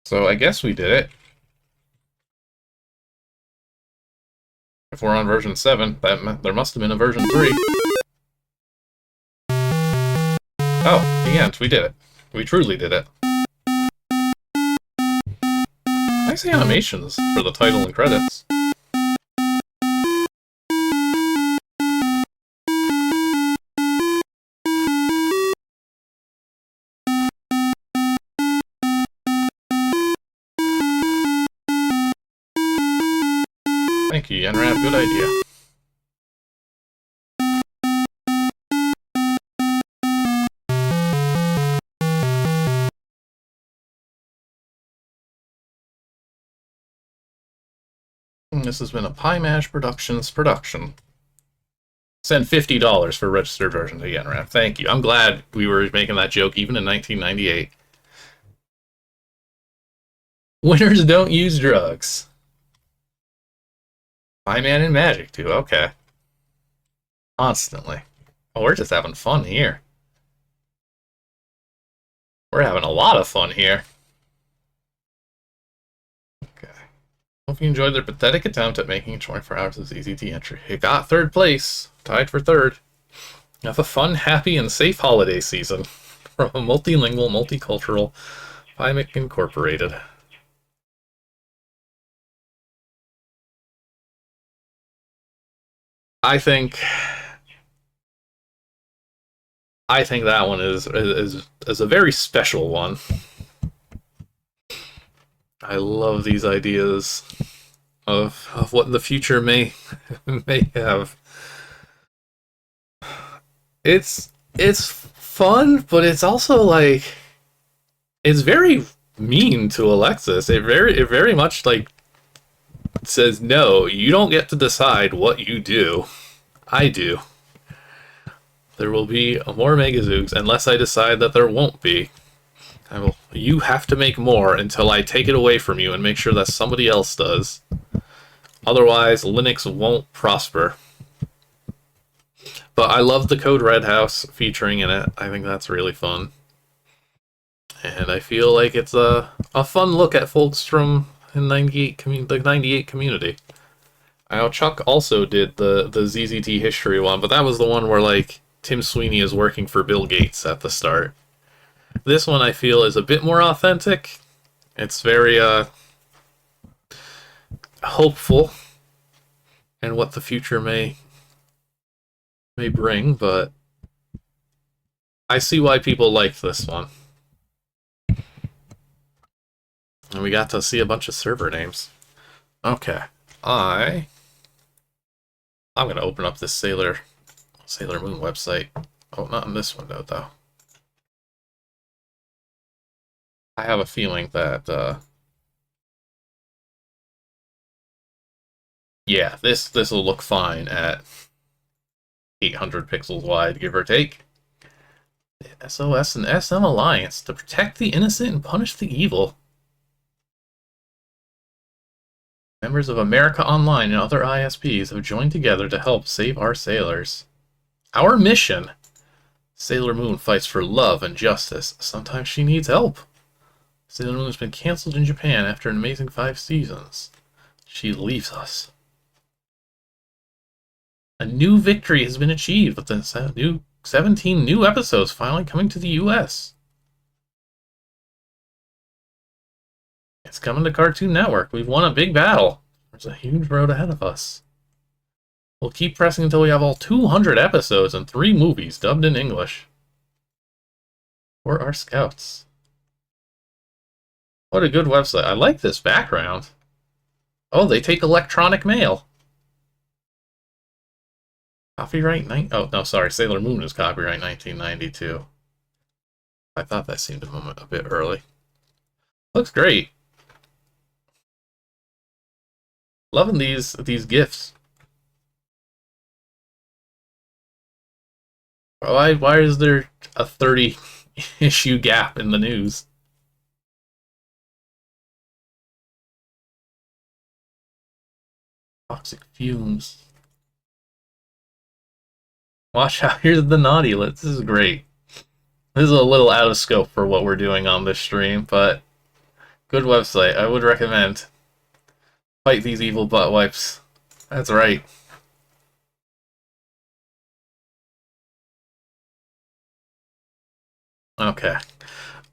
[SPEAKER 1] So I guess we did it. If we're on version 7, there must have been a version 3. Oh, the end. We did it. We truly did it. Nice animations for the title and credits. Thank you, Yenrab. Good idea. And this has been a Pie Mash Productions production. Send $50 for registered version to Yenrab. Thank you. I'm glad we were making that joke even in 1998. Winners don't use drugs. Pie-Man and majiCk too, okay. Constantly. Oh, we're just having fun here. We're having a lot of fun here. Okay. Hope you enjoyed their pathetic attempt at making 24 hours of ZZT entry. It got 3rd place. Tied for 3rd. Have a fun, happy, and safe holiday season from a multilingual, multicultural piman Incorporated. I think that one is a very special one. I love these ideas of what the future may have. It's fun, but it's also like it's very mean to Alexis. It very much like says, no, you don't get to decide what you do. I do. There will be more MegaZooks unless I decide that there won't be. You have to make more until I take it away from you and make sure that somebody else does. Otherwise, Linux won't prosper. But I love the Code Red House featuring in it. I think that's really fun. And I feel like it's a fun look at folks from the 98 community. I know Chuck also did the ZZT history one, but that was the one where like Tim Sweeney is working for Bill Gates at the start. This one I feel is a bit more authentic. It's very hopeful in what the future may bring, but I see why people like this one. And we got to see a bunch of server names. Okay. I'm going to open up this Sailor Moon website. Oh, not in this window, though. I have a feeling that, yeah, this will look fine at 800 pixels wide, give or take. The SOS and SM Alliance to protect the innocent and punish the evil. Members of America Online and other ISPs have joined together to help save our sailors. Our mission. Sailor Moon fights for love and justice. Sometimes she needs help. Sailor Moon has been cancelled in Japan after an amazing 5 seasons. She leaves us. A new victory has been achieved with the new 17 new episodes finally coming to the US. It's coming to Cartoon Network. We've won a big battle. There's a huge road ahead of us. We'll keep pressing until we have all 200 episodes and 3 movies dubbed in English. For our scouts. What a good website. I like this background. Oh, they take electronic mail. Copyright oh, no, sorry. Sailor Moon is copyright 1992. I thought that seemed a bit early. Looks great. Loving these gifts. Why is there a 30-issue gap in the news? Toxic fumes. Watch out, here's the naughty list. This is great. This is a little out of scope for what we're doing on this stream, but good website. I would recommend. Fight these evil butt wipes. That's right. Okay.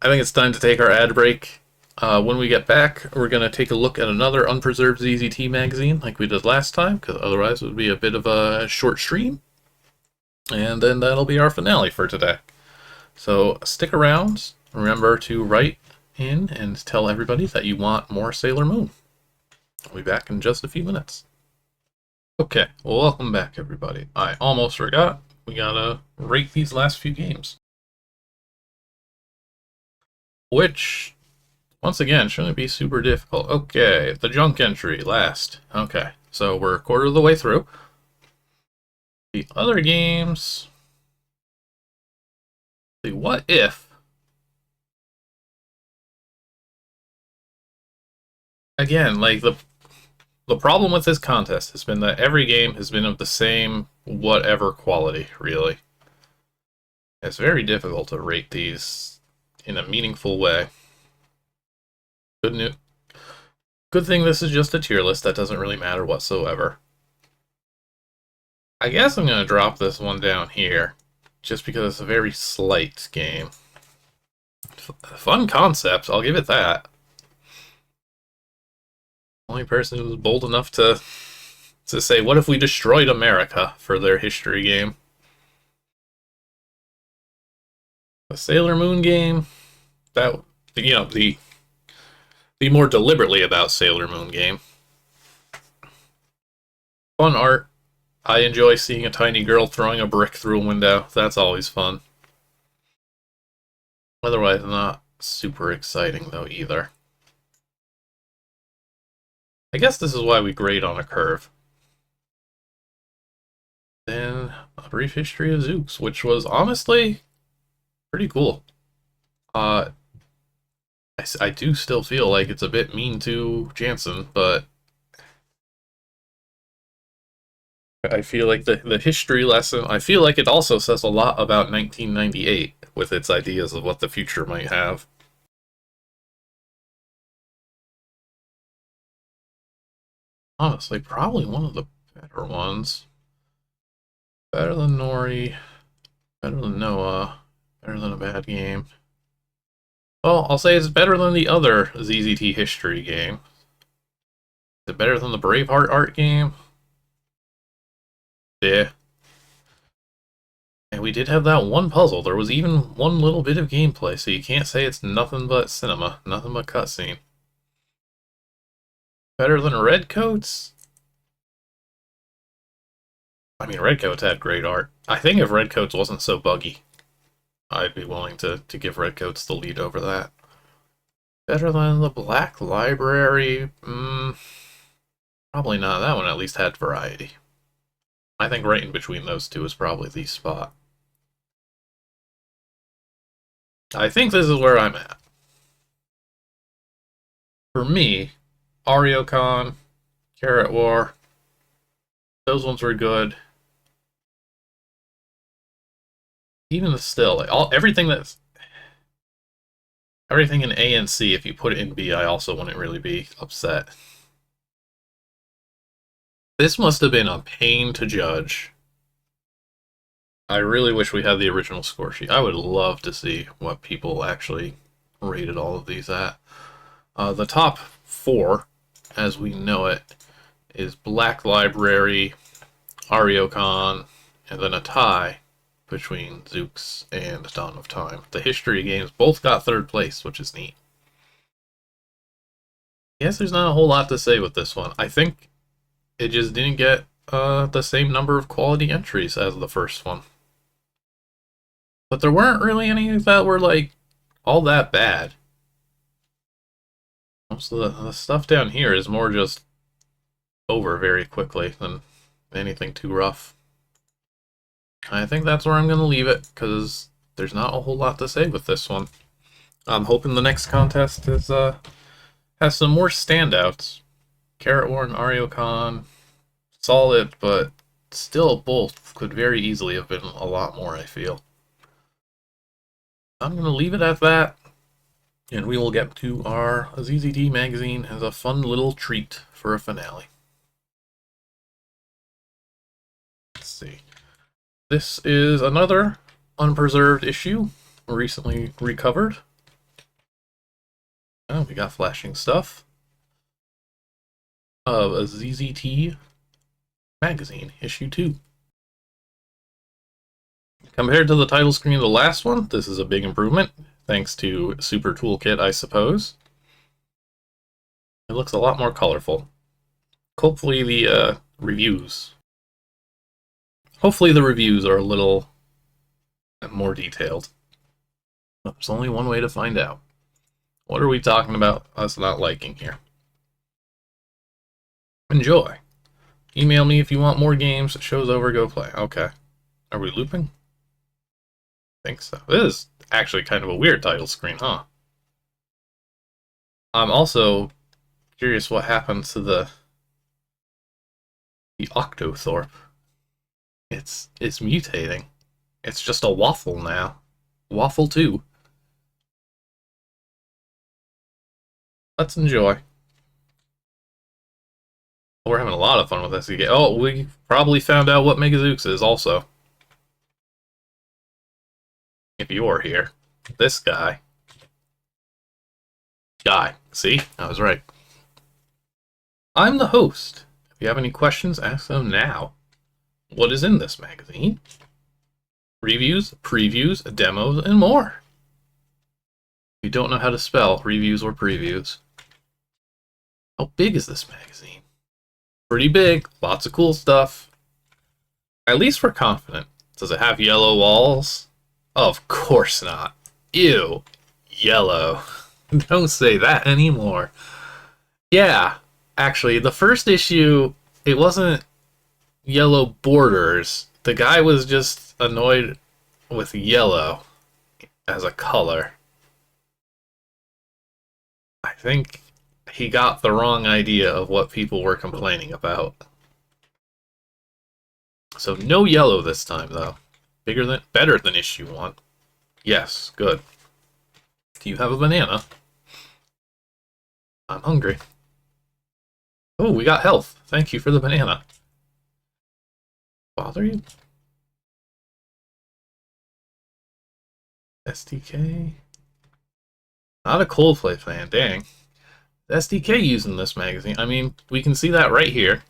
[SPEAKER 1] I think it's time to take our ad break. When we get back, we're going to take a look at another unpreserved ZZT magazine like we did last time, because otherwise it would be a bit of a short stream. And then that'll be our finale for today. So stick around. Remember to write in and tell everybody that you want more Sailor Moon. I'll be back in just a few minutes. Okay, well, welcome back, everybody. I almost forgot. We gotta rate these last few games. Which, once again, shouldn't be super difficult. Okay, the junk entry, last. Okay, so we're a quarter of the way through. The other games... See, what if... Again, like, the problem with this contest has been that every game has been of the same whatever quality, really. It's very difficult to rate these in a meaningful way. Good thing this is just a tier list. That doesn't really matter whatsoever. I guess I'm going to drop this one down here, just because it's a very slight game. Fun concept, I'll give it that. Only person who was bold enough to say, what if we destroyed America for their history game? The Sailor Moon game, that, you know, the more deliberately about Sailor Moon game. Fun art. I enjoy seeing a tiny girl throwing a brick through a window. That's always fun. Otherwise, not super exciting, though, either. I guess this is why we grade on a curve. Then, A Brief History of Zeux, which was honestly pretty cool. I do still feel like it's a bit mean to Jansen, but I feel like the history lesson, I feel like it also says a lot about 1998 with its ideas of what the future might have. Honestly, probably one of the better ones. Better than Nori, better than Noah, better than A Bad Game. Well, I'll say it's better than the other ZZT history game. Is it better than the Braveheart art game? Yeah. And we did have that one puzzle. There was even one little bit of gameplay, so you can't say it's nothing but cinema, nothing but cutscene. Better than Redcoats? I mean, Redcoats had great art. I think if Redcoats wasn't so buggy, I'd be willing to give Redcoats the lead over that. Better than the Black Library? Probably not. That one at least had variety. I think right in between those two is probably the spot. I think this is where I'm at. For me, Ariocon, Carrot War, those ones were good. Even still, like everything in A and C, if you put it in B, I also wouldn't really be upset. This must have been a pain to judge I really wish we had the original score sheet. I would love to see what people actually rated all of these at. The top 4, as we know it, is Black Library, Ariokon, and then a tie between Zeux and Dawn of Time. The history games both got 3rd place, which is neat. I guess there's not a whole lot to say with this one. I think it just didn't get the same number of quality entries as the first one. But there weren't really any that were, like, all that bad. Most of the stuff down here is more just over very quickly than anything too rough. I think that's where I'm going to leave it, because there's not a whole lot to say with this one. I'm hoping the next contest is has some more standouts. Carrot War and Ariokon, solid, but still both could very easily have been a lot more, I feel. I'm going to leave it at that, and we will get to our ZZT magazine as a fun little treat for a finale. Let's see. This is another unpreserved issue, recently recovered. Oh, we got flashing stuff of a ZZT magazine, issue 2. Compared to the title screen of the last one, this is a big improvement, thanks to Super Toolkit, I suppose. It looks a lot more colorful. Hopefully the reviews are a little more detailed. There's only one way to find out. What are we talking about us not liking here? Enjoy. Email me if you want more games. Show's over, go play. Okay. Are we looping? I think so. This is actually kind of a weird title screen, huh? I'm also curious what happens to the Octothorpe. It's mutating. It's just a waffle now. Waffle 2. Let's enjoy. We're having a lot of fun with SDK. Oh, we probably found out what majiCk is also. If you're here. This guy. See? I was right. I'm the host. If you have any questions, ask them now. What is in this magazine? Reviews, previews, demos, and more. If you don't know how to spell reviews or previews. How big is this magazine? Pretty big. Lots of cool stuff. At least we're confident. Does it have yellow walls? Of course not. Ew. Yellow. Don't say that anymore. Yeah, actually, the first issue, it wasn't yellow borders. The guy was just annoyed with yellow as a color. I think he got the wrong idea of what people were complaining about. So no yellow this time, though. Better than issue 1. Yes, good. Do you have a banana? I'm hungry. Oh, we got health. Thank you for the banana. Bother you? SDK? Not a Coldplay fan, dang. SDK using this magazine. I mean, we can see that right here.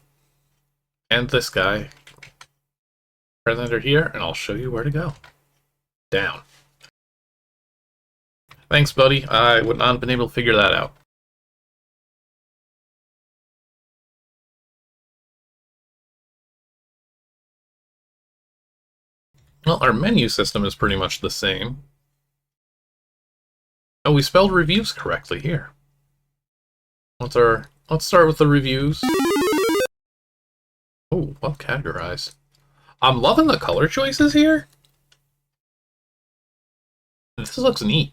[SPEAKER 1] And this guy. Press enter here, and I'll show you where to go. Down. Thanks, buddy. I would not have been able to figure that out. Well, our menu system is pretty much the same. Oh, we spelled reviews correctly here. Let's start with the reviews. Oh, well categorized. I'm loving the color choices here. This looks neat.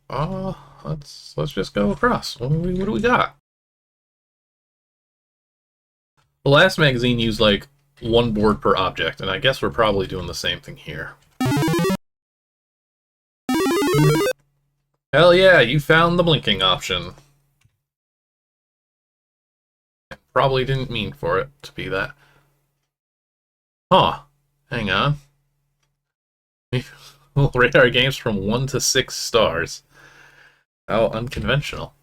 [SPEAKER 1] Let's just go across. What do we got? The last magazine used like 1 board per object, and I guess we're probably doing the same thing here. Hell yeah, you found the blinking option. I probably didn't mean for it to be that. Huh. Hang on. We'll rate our games from 1 to 6 stars. How unconventional.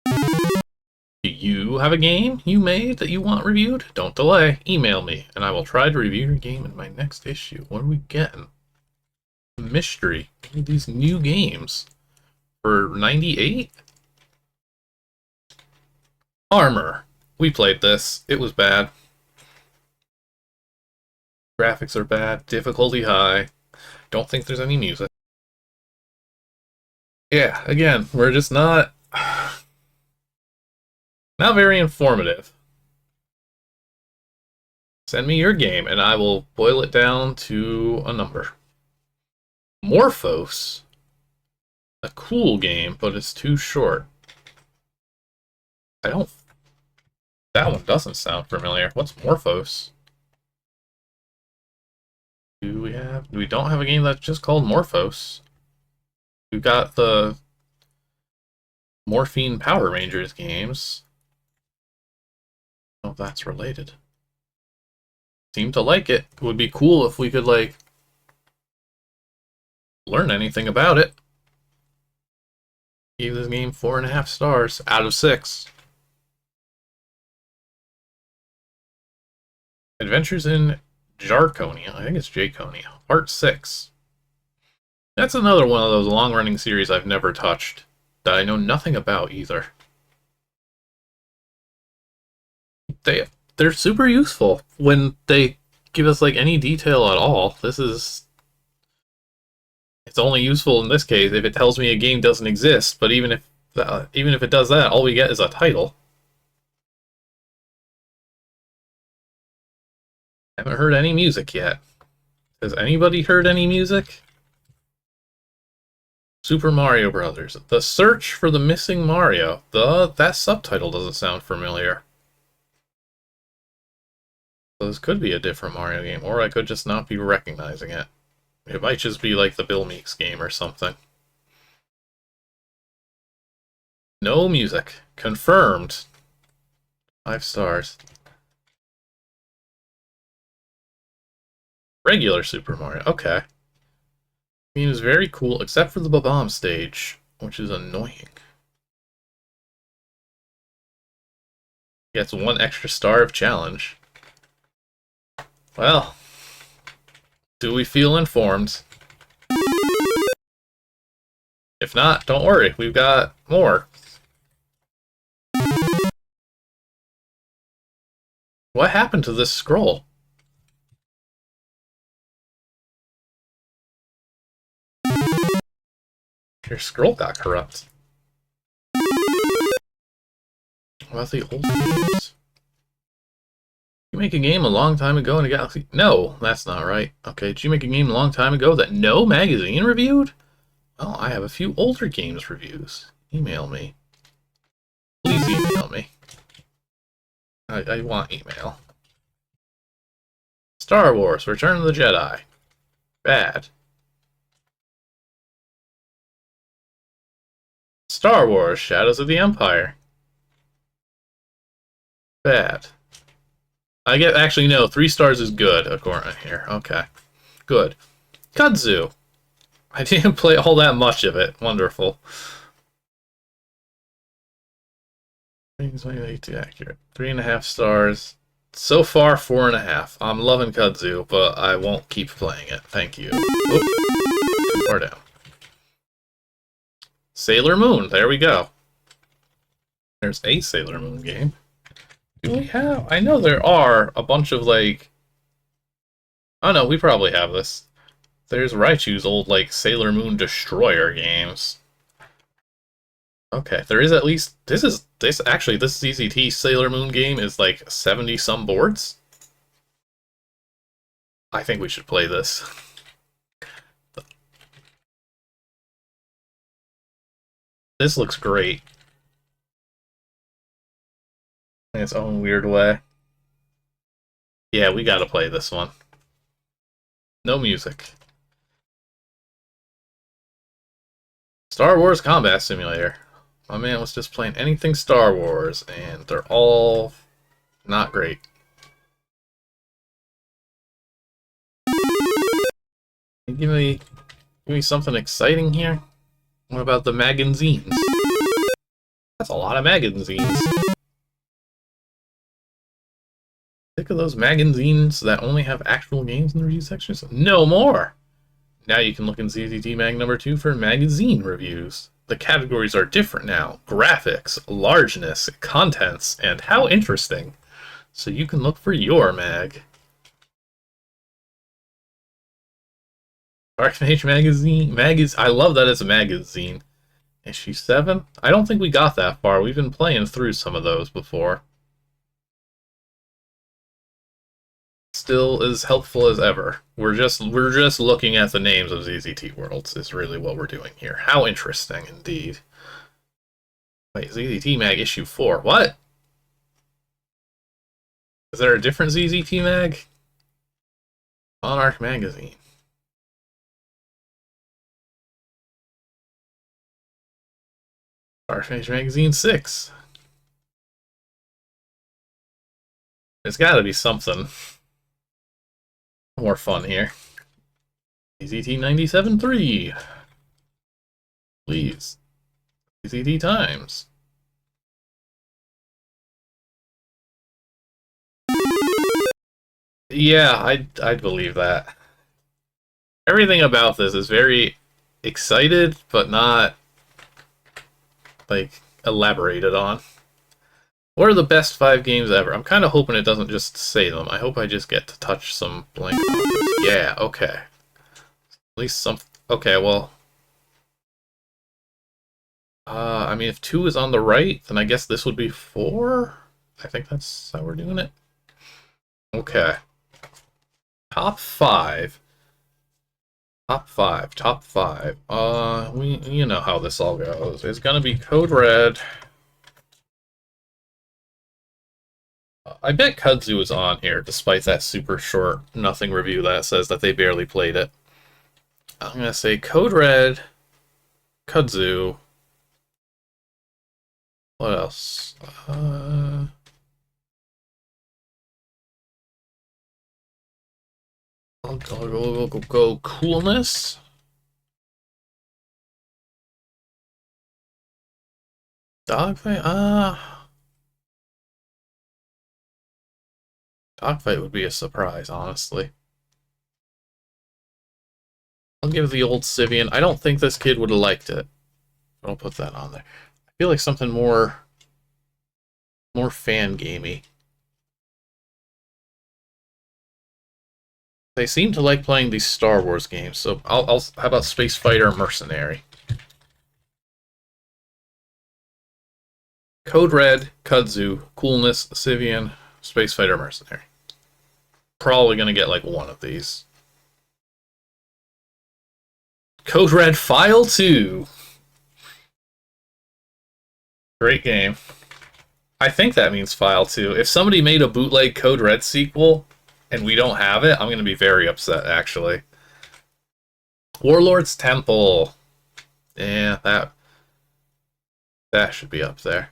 [SPEAKER 1] Do you have a game you made that you want reviewed? Don't delay. Email me, and I will try to review your game in my next issue. What are we getting? Mystery. These new games. For 98? Armor. We played this. It was bad. Graphics are bad. Difficulty high. Don't think there's any music. Yeah, again, we're just not very informative. Send me your game, and I will boil it down to a number. Morphos. A cool game, but it's too short. That one doesn't sound familiar. What's Morphos? We don't have a game that's just called Morphos. We've got the Morphine Power Rangers games. I don't know if that's related. Seem to like it. It would be cool if we could, like, learn anything about it. Gave this game 4.5 stars out of 6. Adventures in Jarconia. I think it's Jaconia. Part 6. That's another one of those long-running series I've never touched, that I know nothing about either. They're super useful when they give us, like, any detail at all. It's only useful in this case if it tells me a game doesn't exist, but even if it does that, all we get is a title. Haven't heard any music yet. Has anybody heard any music? Super Mario Brothers. The Search for the Missing Mario. That subtitle doesn't sound familiar. So this could be a different Mario game, or I could just not be recognizing it. It might just be like the Bill Meeks game or something. No music. Confirmed. 5 stars. Regular Super Mario. Okay. The game is very cool, except for the Bomb stage, which is annoying. Gets 1 extra star of challenge. Well, do we feel informed? If not, don't worry, we've got more. What happened to this scroll? Your scroll got corrupt. What about the old games? You make a game a long time ago in a galaxy? No, that's not right. Okay, did you make a game a long time ago that no magazine reviewed? Well, I have a few older games reviews. Email me. Please email me. I want email. Star Wars, Return of the Jedi. Bad. Star Wars, Shadows of the Empire. Bad. Actually, no, 3 stars is good, according to here. Okay. Good. Kudzu. I didn't play all that much of it. Wonderful. Too accurate. 3.5 stars. So far, 4.5. I'm loving Kudzu, but I won't keep playing it. Thank you. Oop. Too far down. Sailor Moon. There we go. There's a Sailor Moon game. Do we have... I know there are a bunch of, like... Oh, no, we probably have this. There's Raichu's old, like, Sailor Moon Destroyer games. Okay, there is at least... This ZZT Sailor Moon game is, like, 70-some boards? I think we should play this. This looks great. In its own weird way. Yeah, we gotta play this one. No music. Star Wars Combat Simulator. My man was just playing anything Star Wars, and they're all not great. Give me something exciting here. What about the magazines? That's a lot of magazines. Sick of those magazines that only have actual games in the review sections? No more! Now you can look in ZZT Mag number 2 for magazine reviews. The categories are different now. Graphics, largeness, contents, and how interesting. So you can look for your mag. Archmage Magazine. I love that it's a magazine. Issue 7? I don't think we got that far. We've been playing through some of those before. Still as helpful as ever. We're just looking at the names of ZZT Worlds is really what we're doing here. How interesting indeed. Wait, ZZT Mag Issue 4. What? Is there a different ZZT Mag? Monarch Magazine. Archmage Magazine 6. There's gotta be something more fun here. ZZT 97.3. Please. ZZT Times. Yeah, I'd believe that. Everything about this is very excited, but not, like, elaborated on. What are the best 5 games ever? I'm kind of hoping it doesn't just say them. I hope I just get to touch some blank copies. Yeah, okay. At least some... Okay, well... I mean, if 2 is on the right, then I guess this would be 4? I think that's how we're doing it. Okay. Top 5. Top 5. Top 5. You know how this all goes. It's gonna be Code Red. I bet Kudzu is on here, despite that super short nothing review that says that they barely played it. I'm gonna say Code Red, Kudzu. What else? I'll go Coolness. Dogfight? Dogfight would be a surprise, honestly. I'll give the old Sivian. I don't think this kid would have liked it. I'll put that on there. I feel like something more fan gamey. They seem to like playing these Star Wars games, so how about Space Fighter Mercenary? Code Red, Kudzu, Coolness, Sivian, Space Fighter Mercenary. Probably gonna get like one of these. Code Red File 2. Great game. I think that means File 2. If somebody made a bootleg Code Red sequel and we don't have it, I'm going to be very upset, actually. Warlord's Temple. Yeah, that should be up there.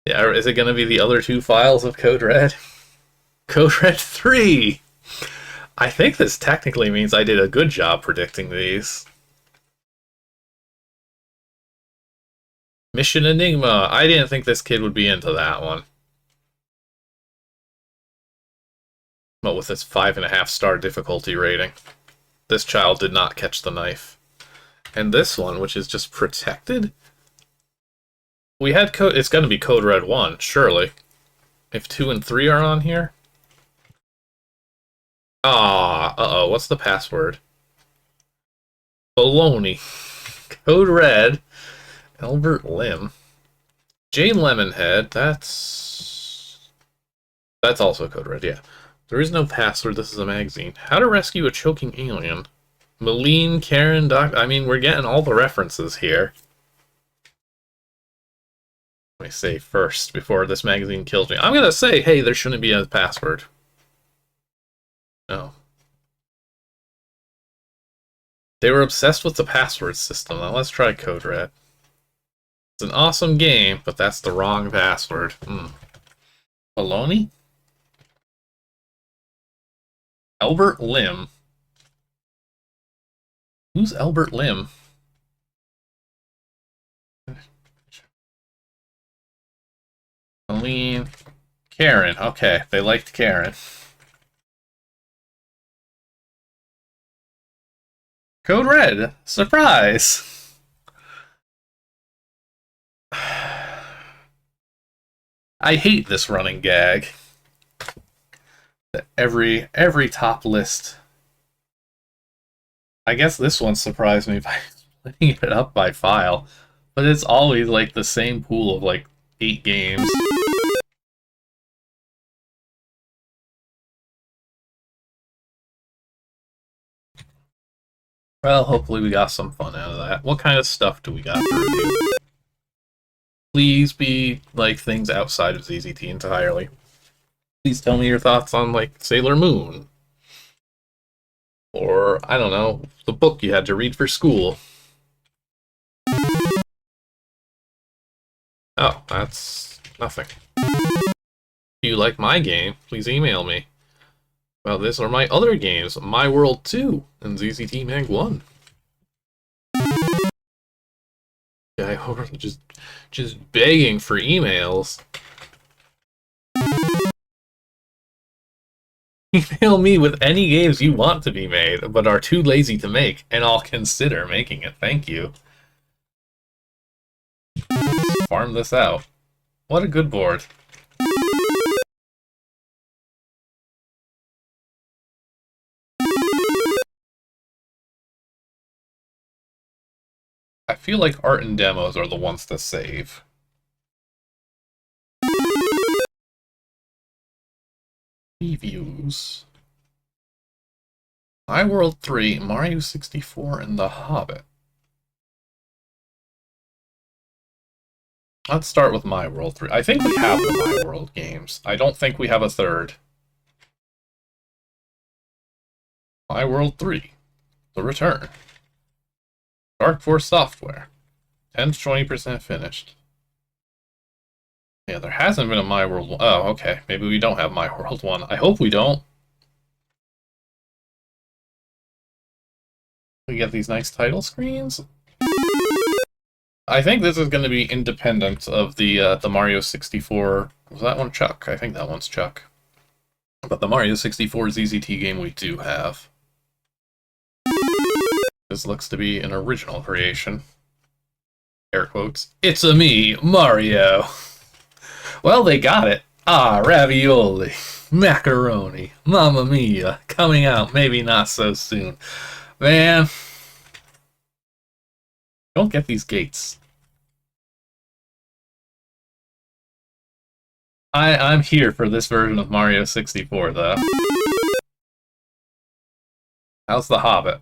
[SPEAKER 1] Yeah, is it going to be the other 2 files of Code Red? Code Red 3! I think this technically means I did a good job predicting these. Mission Enigma. I didn't think this kid would be into that one. But with its 5.5-star difficulty rating, this child did not catch the knife. And this one, which is just protected? We had code. It's going to be Code Red 1, surely. If 2 and 3 are on here. Uh-oh, what's the password? Baloney. Code Red. Albert Lim. Jane Lemonhead, that's also Code Red, yeah. There is no password, this is a magazine. How to Rescue a Choking Alien. Malene, Karen, Doc... I mean, we're getting all the references here. Let me say first, before this magazine kills me. I'm gonna say, hey, there shouldn't be a password. No. They were obsessed with the password system. Now let's try Code Red. It's an awesome game, but that's the wrong password. Baloney? Albert Lim. Who's Albert Lim? Colleen. Karen. Okay, they liked Karen. Code Red. Surprise! I hate this running gag. Every top list. I guess this one surprised me by splitting it up by file, but it's always like the same pool of like 8 games. Well, hopefully we got some fun out of that. What kind of stuff do we got to review? Please be like things outside of ZZT entirely. Please tell me your thoughts on like Sailor Moon. Or, I don't know, the book you had to read for school. Oh, that's nothing. If you like my game, please email me. Well, this or my other games, My World 2 and ZZT Mag 1. Yeah, just begging for emails. Email me with any games you want to be made, but are too lazy to make, and I'll consider making it. Thank you. Let's farm this out. What a good board. I feel like art and demos are the ones to save. Reviews. My World 3, Mario 64, and The Hobbit. Let's start with My World 3. I think we have the My World games. I don't think we have a third. My World 3. The Return. Dark Force Software. 10 to 20% finished. Yeah, there hasn't been a My World 1. Oh, okay. Maybe we don't have My World 1. I hope we don't. We get these nice title screens. I think this is going to be independent of the Mario 64. Was that one Chuck? I think that one's Chuck. But the Mario 64 ZZT game we do have. This looks to be an original creation. Air quotes. It's a me, Mario. Well, they got it. Ah, ravioli, macaroni, mamma mia, coming out maybe not so soon. Man, don't get these gates. I'm here for this version of Mario 64, though. How's the Hobbit?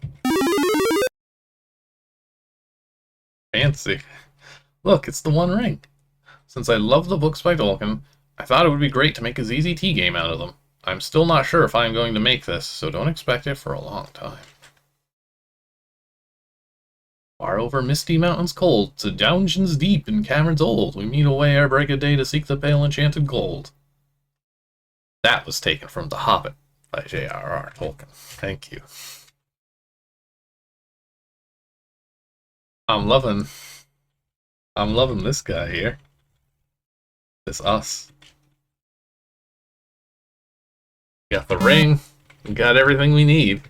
[SPEAKER 1] Fancy. Look, it's the One Ring. Since I love the books by Tolkien, I thought it would be great to make a ZZT game out of them. I'm still not sure if I'm going to make this, so don't expect it for a long time. Far over misty mountains cold, to dungeons deep in caverns old, we meet away ere break of day to seek the pale enchanted gold. That was taken from The Hobbit by J.R.R. Tolkien. Thank you. I'm loving this guy here. This us. We got the ring. We got everything we need.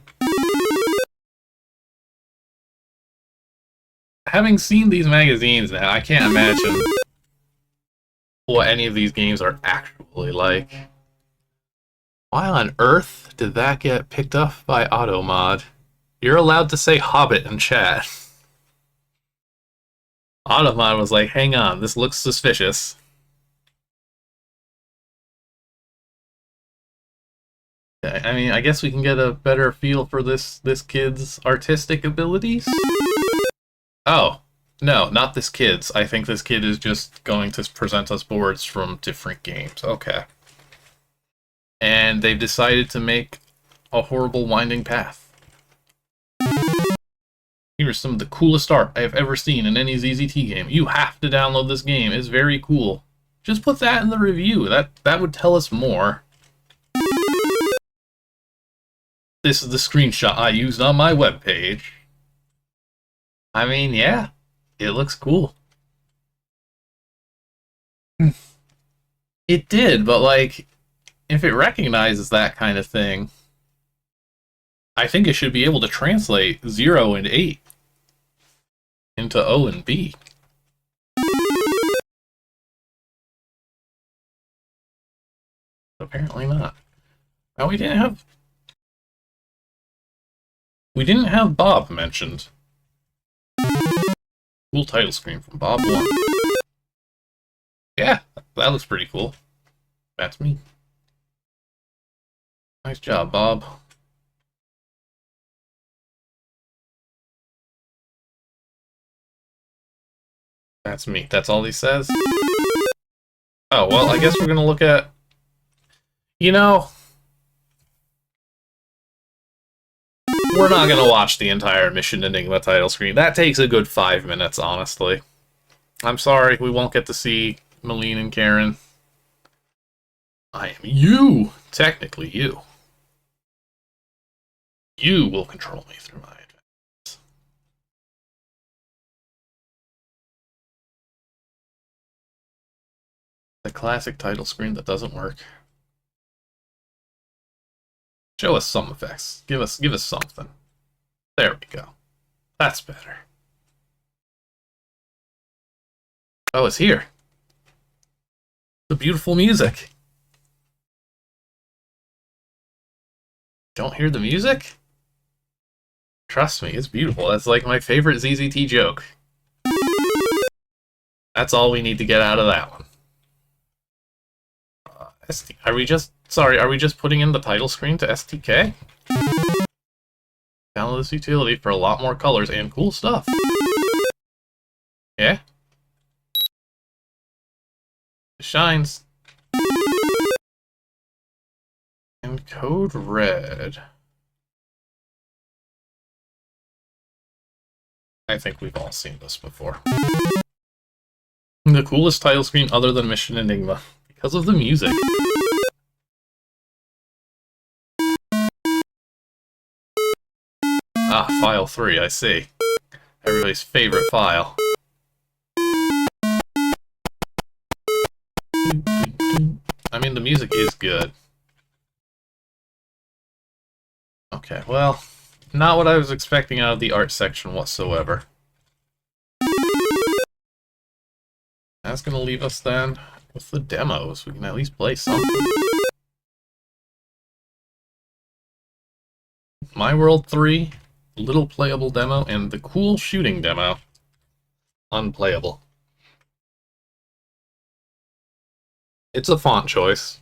[SPEAKER 1] Having seen these magazines now, I can't imagine what any of these games are actually like. Why on earth did that get picked up by Automod? You're allowed to say Hobbit in chat. Automod was like, hang on, this looks suspicious. Okay, I mean, I guess we can get a better feel for this kid's artistic abilities. Oh, no, not this kid's. I think this kid is just going to present us boards from different games. Okay. And they've decided to make a horrible winding path. Here's some of the coolest art I have ever seen in any ZZT game. You have to download this game. It's very cool. Just put that in the review. That would tell us more. This is the screenshot I used on my webpage. I mean, yeah, it looks cool. It did, but like, if it recognizes that kind of thing, I think it should be able to translate 0 and 8 into O and B. Apparently not. Now we didn't have Bob mentioned. Cool title screen from Bob 1. Yeah, that looks pretty cool. That's me. Nice job, Bob. That's me. That's all he says? Oh, well, I guess we're gonna look at... You know... We're not gonna watch the entire Mission Enigma title screen. That takes a good 5 minutes, honestly. I'm sorry, we won't get to see Malene and Karen. I am you! Technically you. You will control me through my adventures. The classic title screen that doesn't work. Show us some effects. Give us something. There we go. That's better. Oh, it's here. The beautiful music. Don't hear the music? Trust me, it's beautiful. That's like my favorite ZZT joke. That's all we need to get out of that one. Are we just putting in the title screen to STK? Download this utility for a lot more colors and cool stuff. Yeah? It shines. And code red. I think we've all seen this before. The coolest title screen other than Mission Enigma. Because of the music. Ah, file 3, I see. Everybody's favorite file. I mean, the music is good. Okay, well, not what I was expecting out of the art section whatsoever. That's gonna leave us then with the demos. We can at least play something. My World 3, little playable demo, and the cool shooting demo, unplayable. It's a font choice.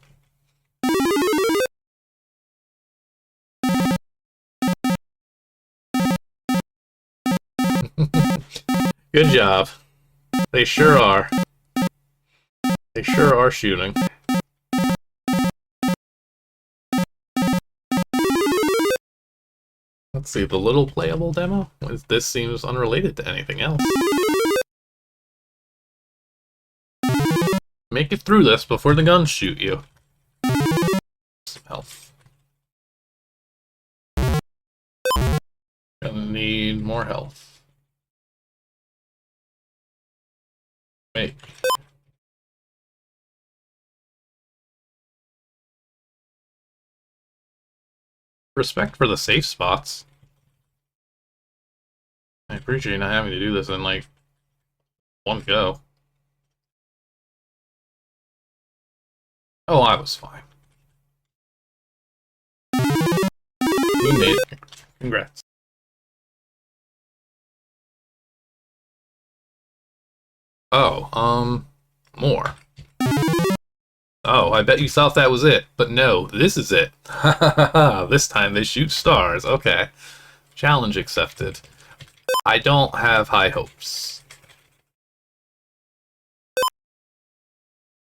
[SPEAKER 1] Good job. They sure are. They sure are shooting. Let's see, the little playable demo? This seems unrelated to anything else. Make it through this before the guns shoot you. Some health. Gonna need more health. Wait. Respect for the safe spots. I appreciate not having to do this in, like, one go. Oh, I was fine. You made it. Congrats. Oh, more. Oh, I bet you thought that was it, but no, this is it. This time they shoot stars. Okay. Challenge accepted. I don't have high hopes.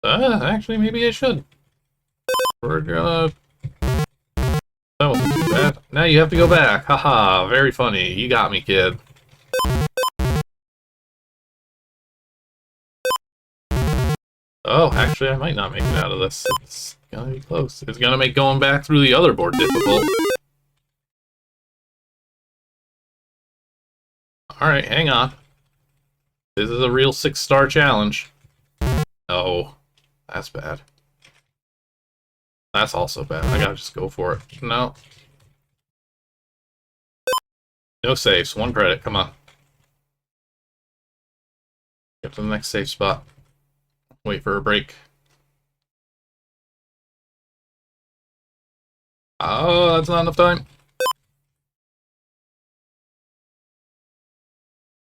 [SPEAKER 1] Actually, maybe I should. We're gonna... That wasn't too bad. Now you have to go back. Haha, very funny. You got me, kid. Oh, actually, I might not make it out of this. It's gonna be close. It's gonna make going back through the other board difficult. Alright, hang on. This is a real 6-star challenge. Oh, that's bad. That's also bad. I gotta just go for it. No. No saves. 1 credit. Come on. Get to the next safe spot. Wait for a break. Oh, that's not enough time.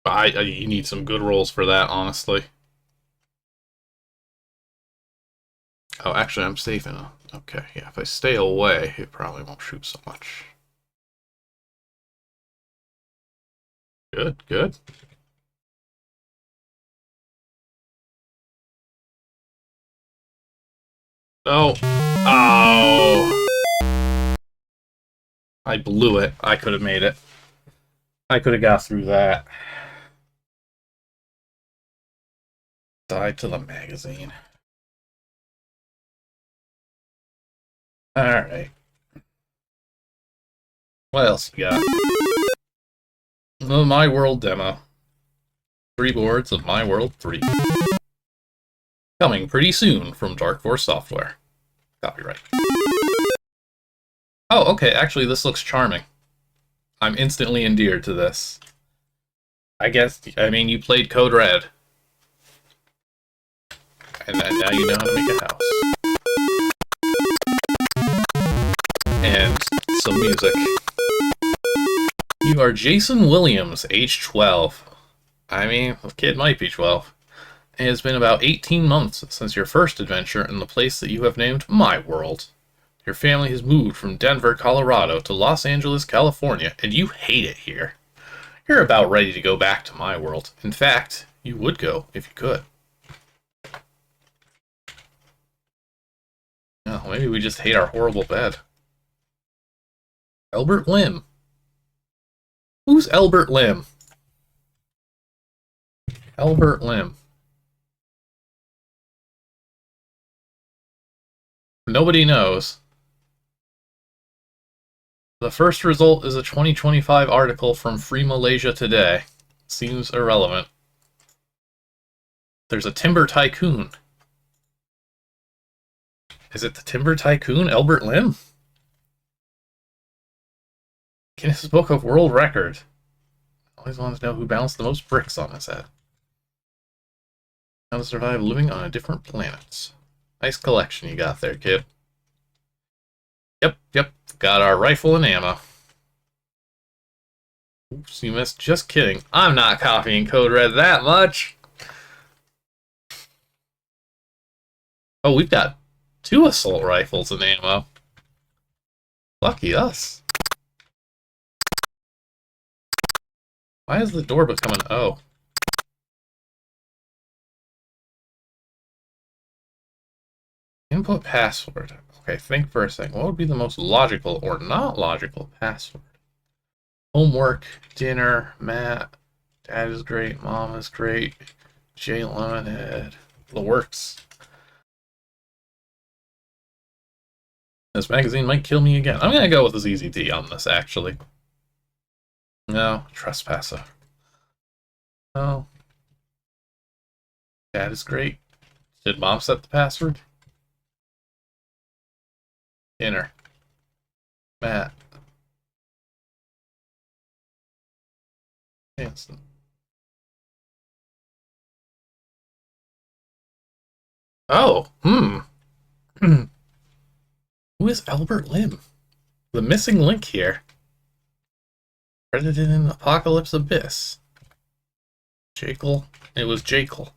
[SPEAKER 1] You need some good rolls for that, honestly. Oh, actually, I'm safe in a... Okay, yeah, if I stay away, it probably won't shoot so much. Good, good. Oh. Oh. I blew it. I could have made it. I could have got through that. Died to the magazine. Alright. What else you got? The My World demo. 3 boards of My World 3. Coming pretty soon from Dark Force Software. Copyright. Oh, okay, actually this looks charming. I'm instantly endeared to this. I mean, you played Code Red. And now you know how to make a house. And some music. You are Jason Williams, age 12. I mean, the kid might be 12. It has been about 18 months since your first adventure in the place that you have named My World. Your family has moved from Denver, Colorado to Los Angeles, California, and you hate it here. You're about ready to go back to My World. In fact, you would go if you could. Oh, maybe we just hate our horrible bed. Albert Lim. Who's Albert Lim? Albert Lim. Nobody knows. The first result is a 2025 article from Free Malaysia Today. Seems irrelevant. There's a timber tycoon. Is it the timber tycoon, Albert Lim? Guinness Book of World Record. Always wanted to know who balanced the most bricks on his head. How to survive living on a different planet. Nice collection you got there, kid. Yep. Got our rifle and ammo. Oops, you missed. Just kidding. I'm not copying Code Red that much. Oh, we've got 2 assault rifles and ammo. Lucky us. Why is the door becoming O? Input password. Okay, think for a second. What would be the most logical or not logical password? Homework, dinner, Matt, Dad is great, Mom is great, Jay Lemonhead. The works. This magazine might kill me again. I'm gonna go with the ZZT on this, actually. No, trespasser. No. Dad is great. Did Mom set the password? Dinner. Matt. Hanson. Oh, Who is Albert Lim? The missing link here. Credited in Apocalypse Abyss. Jekyll. It was Jekyll.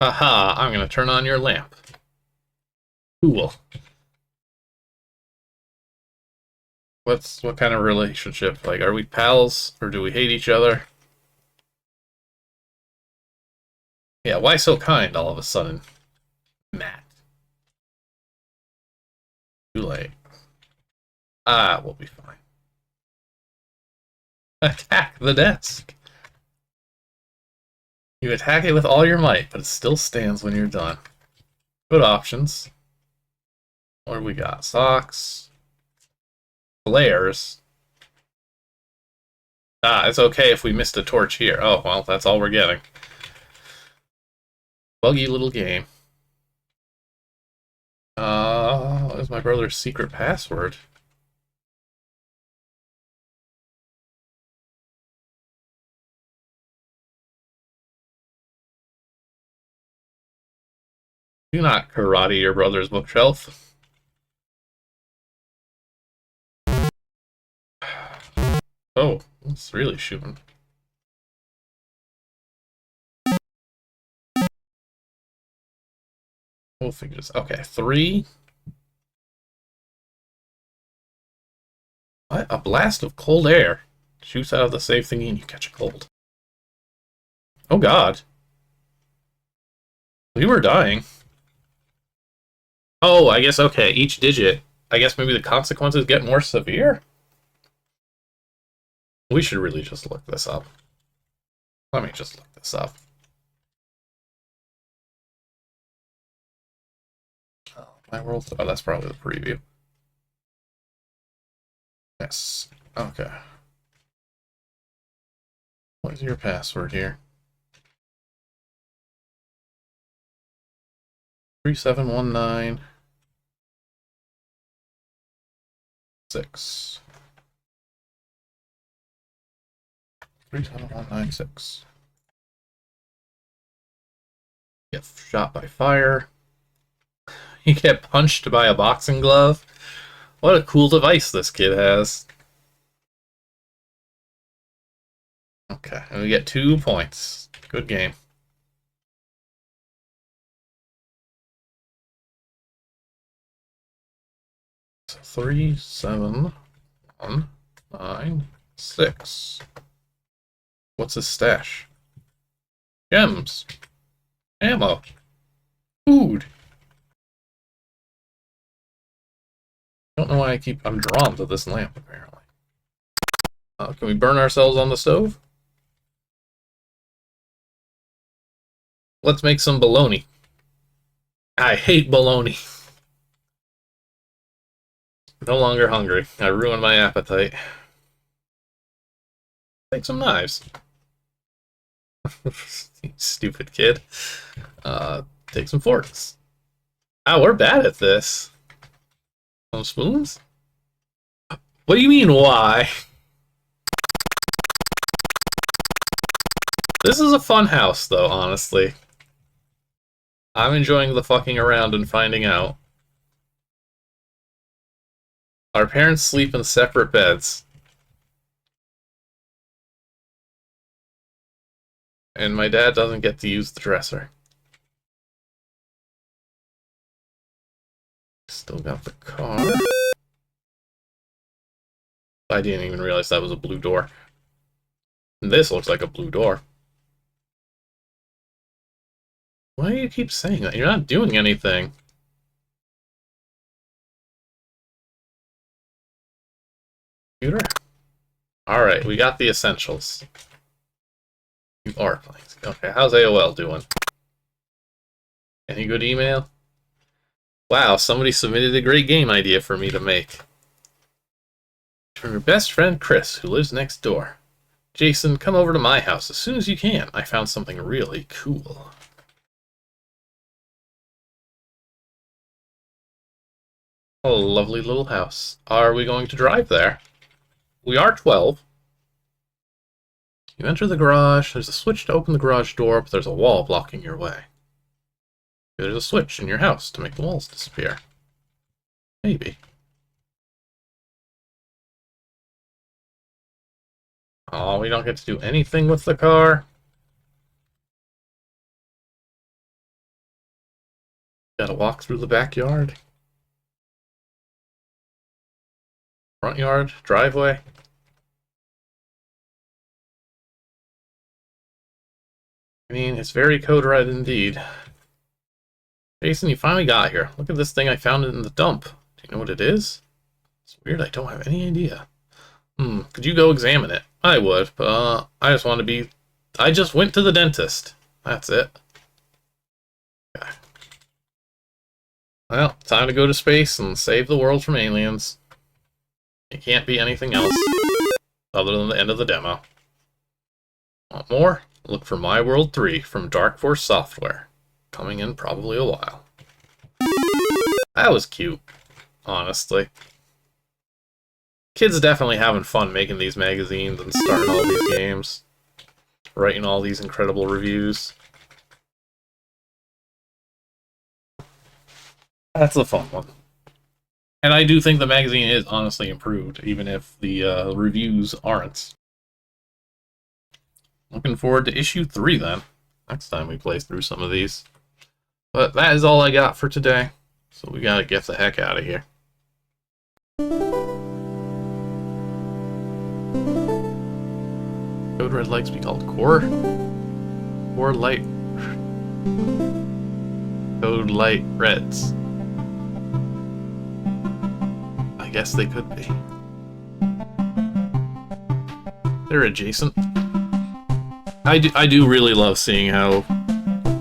[SPEAKER 1] Haha, I'm gonna turn on your lamp. Cool. What kind of relationship? Like, are we pals or do we hate each other? Yeah, why so kind all of a sudden? Matt. Too late. Ah, we'll be fine. Attack the desk. You attack it with all your might, but it still stands when you're done. Good options. What do we got? Socks. Flares. Ah, it's okay if we missed a torch here. Oh, well, that's all we're getting. Buggy little game. What is my brother's secret password? Do not karate your brother's bookshelf. Oh, it's really shooting. We'll figure this. Okay, 3. What? A blast of cold air shoots out of the safe thingy and you catch a cold. Oh god. We were dying. Oh, I guess, okay, each digit. I guess maybe the consequences get more severe? We should really just look this up. Let me just look this up. Oh, my world. Oh, that's probably the preview. Yes. Okay. What is your password here? 3719 6. 37196. Get shot by fire. You get punched by a boxing glove. What a cool device this kid has. Okay, and we get 2 points. Good game. So 37196. What's his stash? Gems. Ammo. Food. Don't know why I'm drawn to this lamp, apparently. Can we burn ourselves on the stove? Let's make some bologna. I hate bologna. No longer hungry. I ruined my appetite. Take some knives. Stupid kid. Take some forks. Ah, we're bad at this. Some spoons? What do you mean, why? This is a fun house, though, honestly. I'm enjoying the fucking around and finding out. Our parents sleep in separate beds. And my dad doesn't get to use the dresser. Still got the car. I didn't even realize that was a blue door. And this looks like a blue door. Why do you keep saying that? You're not doing anything. Computer? Alright, we got the essentials. You are playing. Okay, how's AOL doing? Any good email? Wow, somebody submitted a great game idea for me to make. From your best friend Chris, who lives next door. Jason, come over to my house as soon as you can. I found something really cool. A lovely little house. Are we going to drive there? We are 12. You enter the garage. There's a switch to open the garage door, but there's a wall blocking your way. There's a switch in your house to make the walls disappear. Maybe. Oh, we don't get to do anything with the car. Gotta walk through the backyard. Front yard, driveway. I mean, it's very code red indeed. Jason, you finally got here. Look at this thing I found in the dump. Do you know what it is? It's weird, I don't have any idea. Could you go examine it? I would, but I just want to be... I just went to the dentist. That's it. Okay. Well, time to go to space and save the world from aliens. It can't be anything else other than the end of the demo. Want more? Look for My World 3 from Dark Force Software. Coming in probably a while. That was cute, honestly. Kids definitely having fun making these magazines and starting all these games. Writing all these incredible reviews. That's a fun one. And I do think the magazine is honestly improved, even if the reviews aren't. Looking forward to issue 3 then. Next time we play through some of these. But that is all I got for today. So we gotta get the heck out of here. Code Red likes to be called Core Light. Code Light Reds. I guess they could be. They're adjacent. I do really love seeing how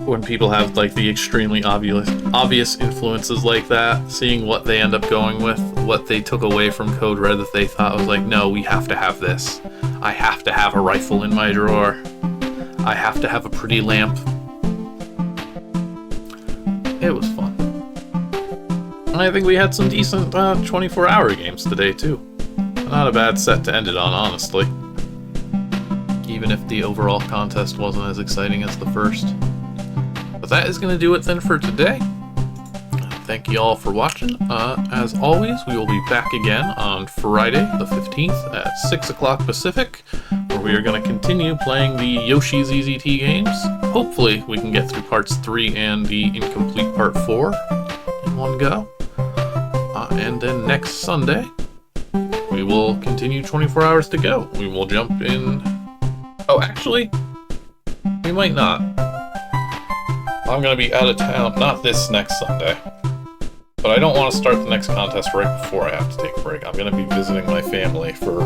[SPEAKER 1] when people have like the extremely obvious influences like that, seeing what they end up going with, what they took away from Code Red that they thought was like, no, we have to have this. I have to have a rifle in my drawer. I have to have a pretty lamp. It was fun. And I think we had some decent 24-hour games today too. Not a bad set to end it on, honestly. Even if the overall contest wasn't as exciting as the first. But that is going to do it then for today. Thank you all for watching. As always, we will be back again on Friday the 15th at 6 o'clock Pacific, where we are going to continue playing the Yoshi ZZT games. Hopefully we can get through parts 3 and the incomplete part 4 in one go. And then next Sunday, we will continue 24 hours to go. We will jump in... Oh, actually, we might not. I'm going to be out of town, not this next Sunday. But I don't want to start the next contest right before I have to take a break. I'm going to be visiting my family for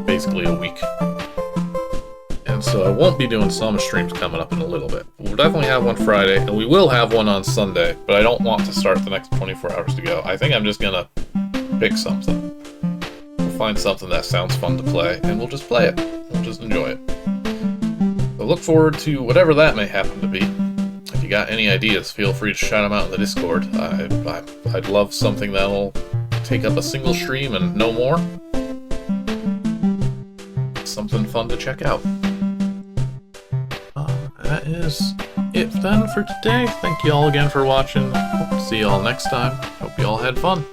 [SPEAKER 1] basically a week. And so I won't be doing some streams coming up in a little bit. We'll definitely have one Friday, and we will have one on Sunday, but I don't want to start the next 24 hours to go. I think I'm just going to pick something. We'll find something that sounds fun to play, and we'll just play it. We'll just enjoy it. So look forward to whatever that may happen to be. If you got any ideas, feel free to shout them out in the Discord. I'd love something that'll take up a single stream and no more. Something fun to check out. That is it then for today. Thank you all again for watching. Hope to see you all next time. Hope you all had fun.